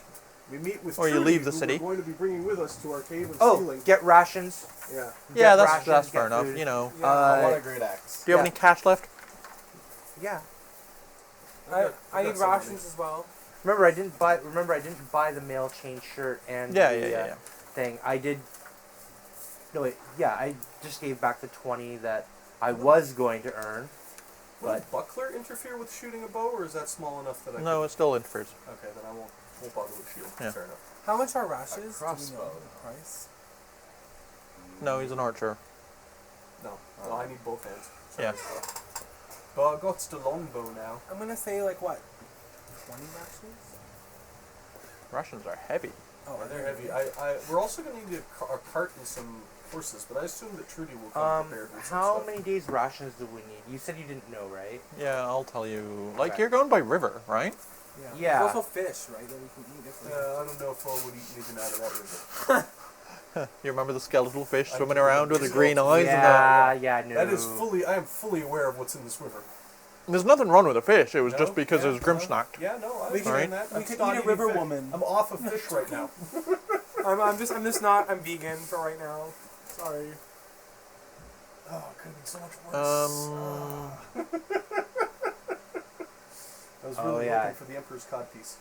We meet with or you Trudy, leave the who city. we're going to be bringing with us to our cave of Oh, stealing. get rations. Yeah. Yeah, Get that's rations, fair get enough. food. You know. Yeah. I want a great axe. Do you have Yeah. any cash left? Yeah. I I've need got some money. rations as well. Remember, I didn't buy the mail chain shirt and Yeah, the yeah. thing. I did. No wait. Yeah, I just gave back the 20 that I was going to earn. Would buckler interfere with shooting a bow, or is that small enough that I No, it still interferes. Okay, then I won't bother with shield. Yeah. Fair enough. How much are rashes? Do we know crossbow. the price? No, he's an archer. No, I need both hands. Yeah. But I got the longbow now. I'm gonna say like what? 20 rashes? Rations are heavy. Oh, Yeah, they're heavy. We're also going to need a cart and some horses, but I assume that Trudy will come prepared with some How stuff. many days rations do we need? You said you didn't know, right? Yeah, I'll tell you. Like, Okay. you're going by river, right? Yeah. Yeah. There's also fish, right? That we can eat if we I don't know if I would eat anything out of that river. You remember the skeletal fish I swimming do. around with the It's green all- eyes? Yeah, no. That is I am fully aware of what's in this river. And there's nothing wrong with the fish. It was No? just because Yeah, it was Grimsnack. Yeah, no, I We can- understand that. we I'm could not eat a eating river fish. woman. I'm off of fish right now. I'm just not. I'm vegan for right now. Sorry. Oh, it could have been so much worse. I was really yeah. hoping for the Emperor's codpiece.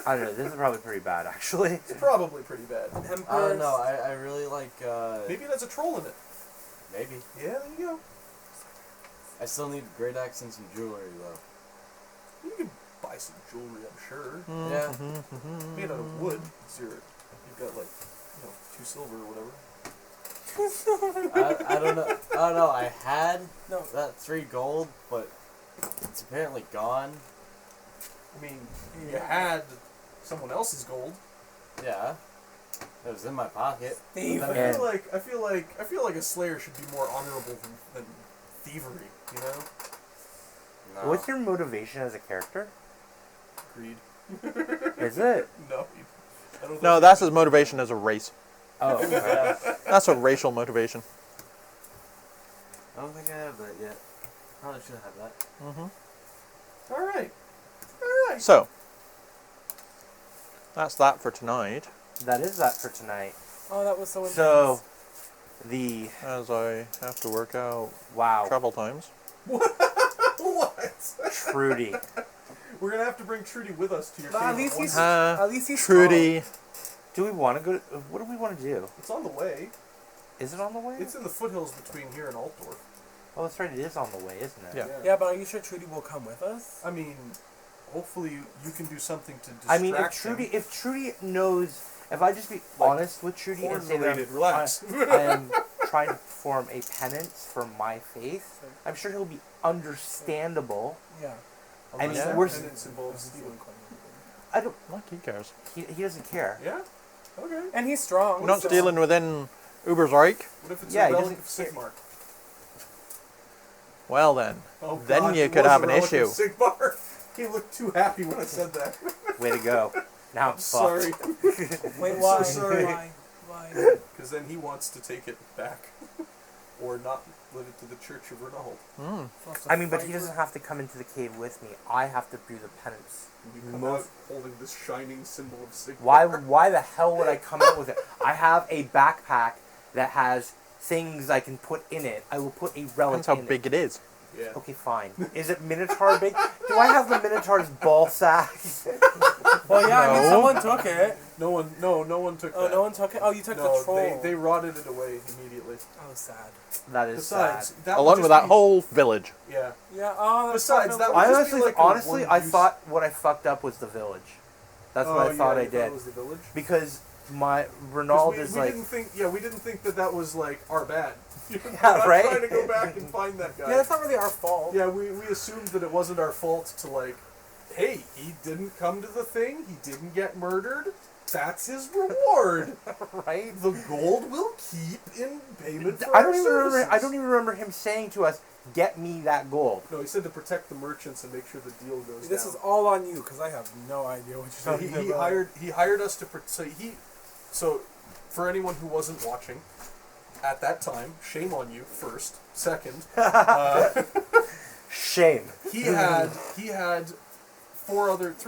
I don't know. This is probably pretty bad, actually. It's probably pretty bad. An I don't emperor's. know. I really like. Maybe it has a troll in it. Maybe. Yeah, there you go. I still need great axe and some jewelry though. You can buy some jewelry, I'm sure. Yeah. Made out of wood. You've got like, 2 silver or whatever. I don't know. I don't know. I had No. that 3 gold, but it's apparently gone. I mean, you had someone else's gold. Yeah. It was in my pocket. Thief. But I then Yeah. feel like a slayer should be more honorable than thievery. You know? no. What's your motivation as a character? Greed. Is it? No. I don't No, think- that's his motivation as a race. Oh, That's a racial motivation. I don't think I have that yet. Probably should have that. Mm-hmm. All right. So, that's that for tonight. that is that for tonight. Oh, that was so intense. So, the As I have to work out wow, travel times. What? Trudy. We're gonna have to bring Trudy with us to your But at favorite least one. he's- At least he's Trudy. Do we want to go? What do we want to do? It's on the way. Is it on the way? It's in the foothills between here and Altdorf. Oh, that's right. It is on the way, isn't it? Yeah. Yeah, but are you sure Trudy will come with us? I mean, hopefully you can do something to distract I mean, him. if Trudy knows, if I just be honest with Trudy and say that Horn-related, relax. I am trying to perform a penance for my faith, I'm sure he'll be understandable. Yeah. I mean, Yeah. we're. Penance involves stealing. I don't. Like he cares. He doesn't care. Yeah? Okay. And he's strong. We're not so- stealing within Uber's Reich. What if it's Yeah, a he relic doesn't of Sigmar? Well then. Oh, Then God, you it could was have a an relic issue. of Sigmar. He looked too happy when I said that. Way to go. Now I'm Sorry. Wait, I'm why? so sorry. Why? Because then he wants to take it back. Or not live it to the Church of Ronald. Mm. I mean, but he doesn't have to come into the cave with me. I have to do the penance. You come Most- out holding this shining symbol of Sigmar. Why the hell would I come out with it? I have a backpack that has things I can put in it. I will put a relic Depends how in big it is. Yeah. Okay, fine. Is it Minotaur big? Do I have the Minotaur's ball sack? Well, yeah, I mean, No. someone took it. No one took Oh, that. no one took it? Oh, you took No, the troll. they rotted it away immediately. Oh, sad. That is Besides, sad. that would Along just with that be- whole village. Yeah. Yeah, oh, that's Besides, so that lovely. would I just be honestly, like a I one-use- thought what I fucked up was the village. That's what I thought I you did. It was the village. Because my 'Cause Renaud we is like, didn't think. Yeah, we didn't think that was like our bad. We're Yeah, not right? trying to go back and find that guy. Yeah, that's not really our fault. Yeah, we assumed that it wasn't our fault to like, hey, he didn't come to the thing, he didn't get murdered, that's his reward. right? The gold will keep in payment for I our don't even remember. services. I don't even remember him saying to us, "Get me that gold." No, he said to protect the merchants and make sure the deal goes This down. is all on you, because I have no idea what you're So talking he about. hired us to so for anyone who wasn't watching at that time, shame on you first. Second, Shame. he had three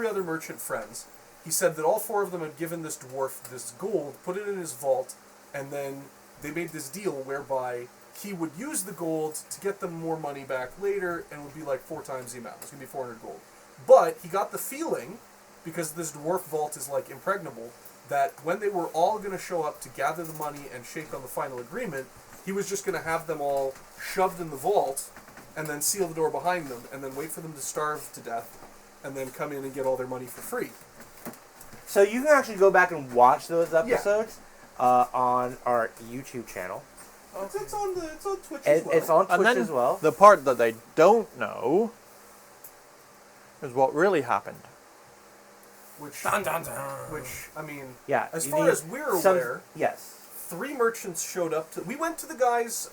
other merchant friends. He said that all 4 of them had given this dwarf this gold, put it in his vault, and then they made this deal whereby he would use the gold to get them more money back later, and it would be like 4 times the amount. It was going to be 400 gold. But he got the feeling, because this dwarf vault is like impregnable, that when they were all going to show up to gather the money and shake on the final agreement, he was just going to have them all shoved in the vault, and then seal the door behind them, and then wait for them to starve to death, and then come in and get all their money for free. So you can actually go back and watch those episodes on our YouTube channel. It's on Twitch as well. It's on And Twitch then as well. the part that they don't know is what really happened. Which, Dun, dun, dun. I mean, Yeah. as far as we're aware, yes. 3 merchants showed up to. We went to the guy's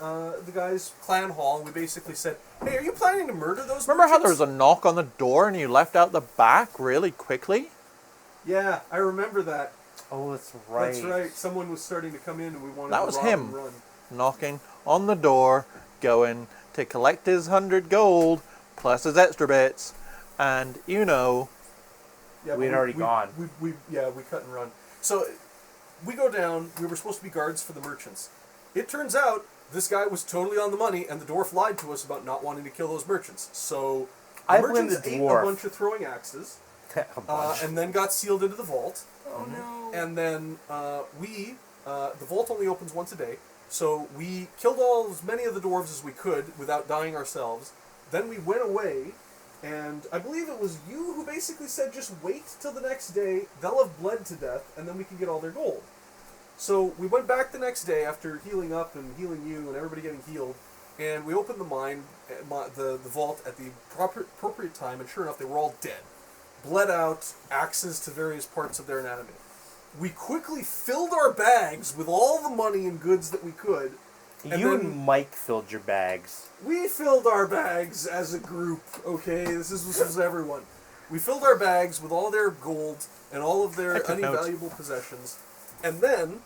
clan hall. And we basically said, "Hey, are you planning to murder those?" Remember how there was merchants?" a knock on the door and you left out the back really quickly? Yeah, I remember that. Oh, that's right. That's right. Someone was starting to come in, and we wanted That to was rob him. and run. Knocking on the door, going to collect his 100 gold plus his extra bits, and you know, Yeah, We'd but already gone. We cut and run. So we go down. We were supposed to be guards for the merchants. It turns out this guy was totally on the money, and the dwarf lied to us about not wanting to kill those merchants. So the I blame merchants the ate dwarf. a bunch of throwing axes, A bunch. and then got sealed into the vault. Oh no. And then the vault only opens once a day, so we killed as many of the dwarves as we could without dying ourselves. Then we went away, and I believe it was you who basically said just wait till the next day, they'll have bled to death, and then we can get all their gold. So we went back the next day after healing up and healing you and everybody getting healed, and we opened the vault at the appropriate time, and sure enough, they were all dead. Bled out, axes to various parts of their anatomy. We quickly filled our bags with all the money and goods that we could. You and Mike filled your bags. We filled our bags as a group, okay? This was everyone. We filled our bags with all their gold and all of their I took notes. invaluable possessions. And then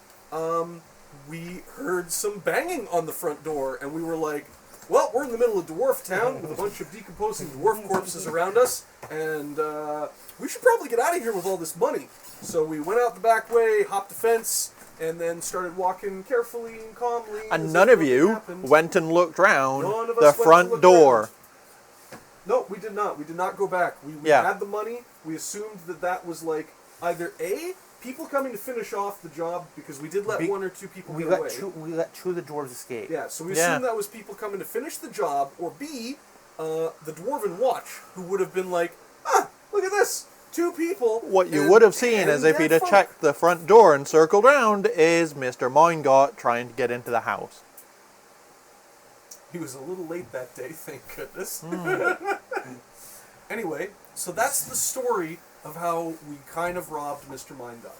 we heard some banging on the front door, and we were like, well, we're in the middle of Dwarf Town with a bunch of decomposing dwarf corpses around us, and we should probably get out of here with all this money. So we went out the back way, hopped a fence, and then started walking carefully and calmly. and as none if of nothing you happened. went and looked round None of the us went to front look door. around. No, we did not. We did not go back. We Yeah. had the money. We assumed that was like either A, people coming to finish off the job, because we did let 1 or 2 people We get let away. two of the dwarves escape. Yeah, so we Yeah. assumed that was people coming to finish the job, or B, the Dwarven Watch, who would have been like, look at this, 2 people. What you and would have seen 10 is if dead he'd have folk." checked the front door and circled round is Mr. Mindgot trying to get into the house. He was a little late that day, thank goodness. Hmm. Anyway, so that's the story of how we kind of robbed Mr. Mindot.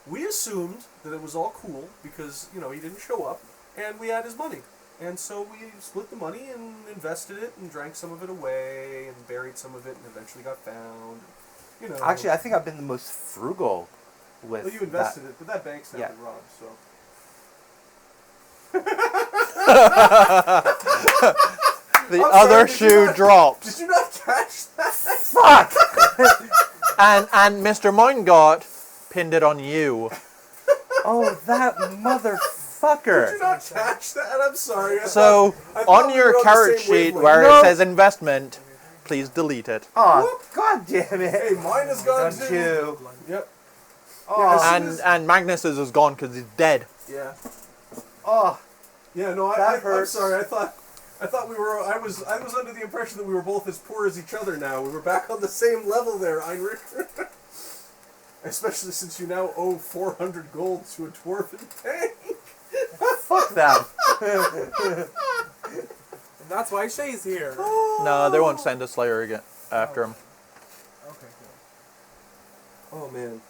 We assumed that it was all cool because, he didn't show up, and we had his money. And so we split the money and invested it and drank some of it away and buried some of it and eventually got found. Actually, I think I've been the most frugal with Well, you invested it, but that bank's now Yeah. been robbed, so... The I'm other sorry, did you shoe not- drops. Did you not catch that? Fuck! And Mr. Mindgot pinned it on you. Oh, that motherfucker! Did you not catch that? I'm sorry. So, I thought on we your were the carrot same sheet wavelength. where No. it says investment, please delete it. Oh, god damn it! Hey, mine is gone Done too. too. Yep. Oh, And Magnus's is gone because he's dead. Yeah. oh, Yeah. No, That I'm hurts. sorry. I thought we were. I was under the impression that we were both as poor as each other. Now we were back on the same level there, Heinrich. Especially since you now owe 400 gold to a dwarven bank. fuck them. And that's why Shay's here. No, they won't send a Slayer again after him. Okay, good. Oh man.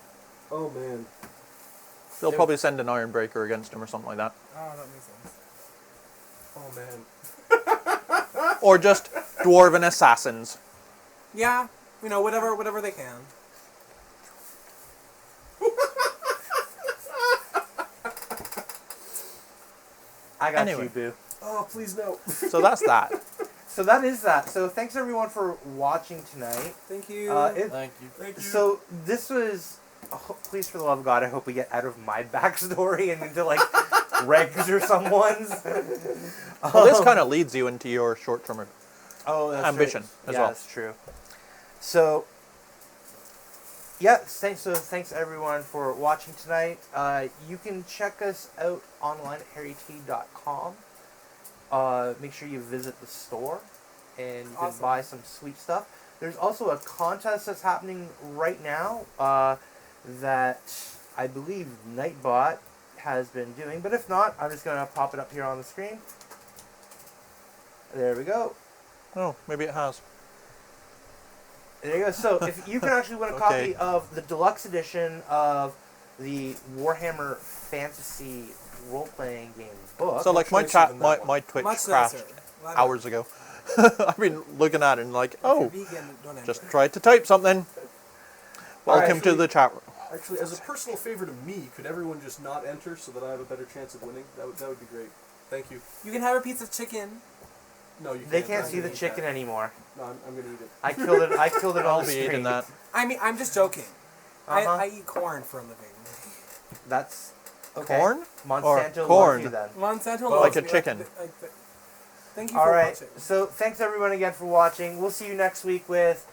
Oh man. They'll probably send an Ironbreaker against him or something like that. Oh, that makes sense. Oh man. Or just Dwarven Assassins. Yeah, whatever they can. I got Anyway. you, boo. Oh please no. So that's that. So that is that. So thanks everyone for watching tonight. Thank you. Thank you. Thank you. So this was. Please, for the love of God, I hope we get out of my backstory and into like Greg's or someone's. Well, this kind of leads you into your short-term that's ambition right. as Yeah, well. that's true. So, yeah, thanks everyone for watching tonight. You can check us out online at harryt.com. Make sure you visit the store and you can buy some sweet stuff. There's also a contest that's happening right now. that I believe Nightbot has been doing. But if not, I'm just going to pop it up here on the screen. There we go. Oh, maybe it has. There you go. So if you can actually win a Okay. copy of the deluxe edition of the Warhammer Fantasy Role-Playing game book. So like my choice chat, even that my Twitch Much crashed nicer. Love hours ago. I've been looking at it and like, it. If you're oh, vegan, don't enter. just tried to type something. Welcome to Actually- the chat room. Actually, as a personal favor to me, could everyone just not enter so that I have a better chance of winning? That would be great. Thank you. You can have a piece of chicken. No, you can't. They can't I'm see gonna the eat chicken that. anymore. No, I'm gonna eat it. I killed it. I killed it on I'll the be stream. eating that. I mean, I'm just joking. Uh-huh. I eat corn for a living. That's okay. Corn? Monsanto Or corn. loves you then. Monsanto Like loves a me, chicken. Thank you All for right. watching. So thanks everyone again for watching. We'll see you next week with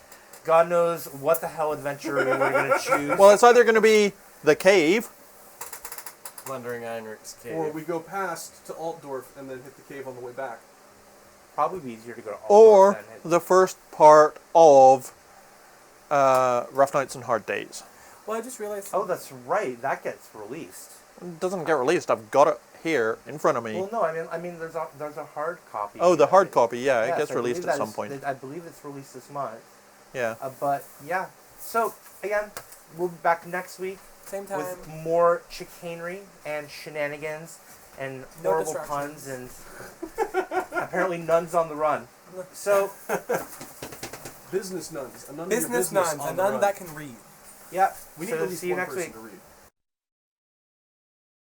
God knows what the hell adventure we're gonna choose. Well, it's either going to be the cave. Plundering Heinrich's cave. Or we go past to Altdorf and then hit the cave on the way back. Probably be easier to go to Altdorf Or than hit- the first part of Rough Nights and Hard Days. Well, I just realized. Oh, that's right. That gets released. It doesn't get released. I've got it here in front of me. Well, no. I mean, there's a hard copy. Oh, the hard copy. Yeah, Yes, it gets I released believe at that some is- point. I believe it's released this month. Yeah. But yeah. So again, we'll be back next week Same time. with more chicanery and shenanigans and No horrible puns and apparently nuns on the run. So Business nuns. A nun of your Business nuns, on a the nun run. that can read. yeah. We need so at least see you one next person week. to read.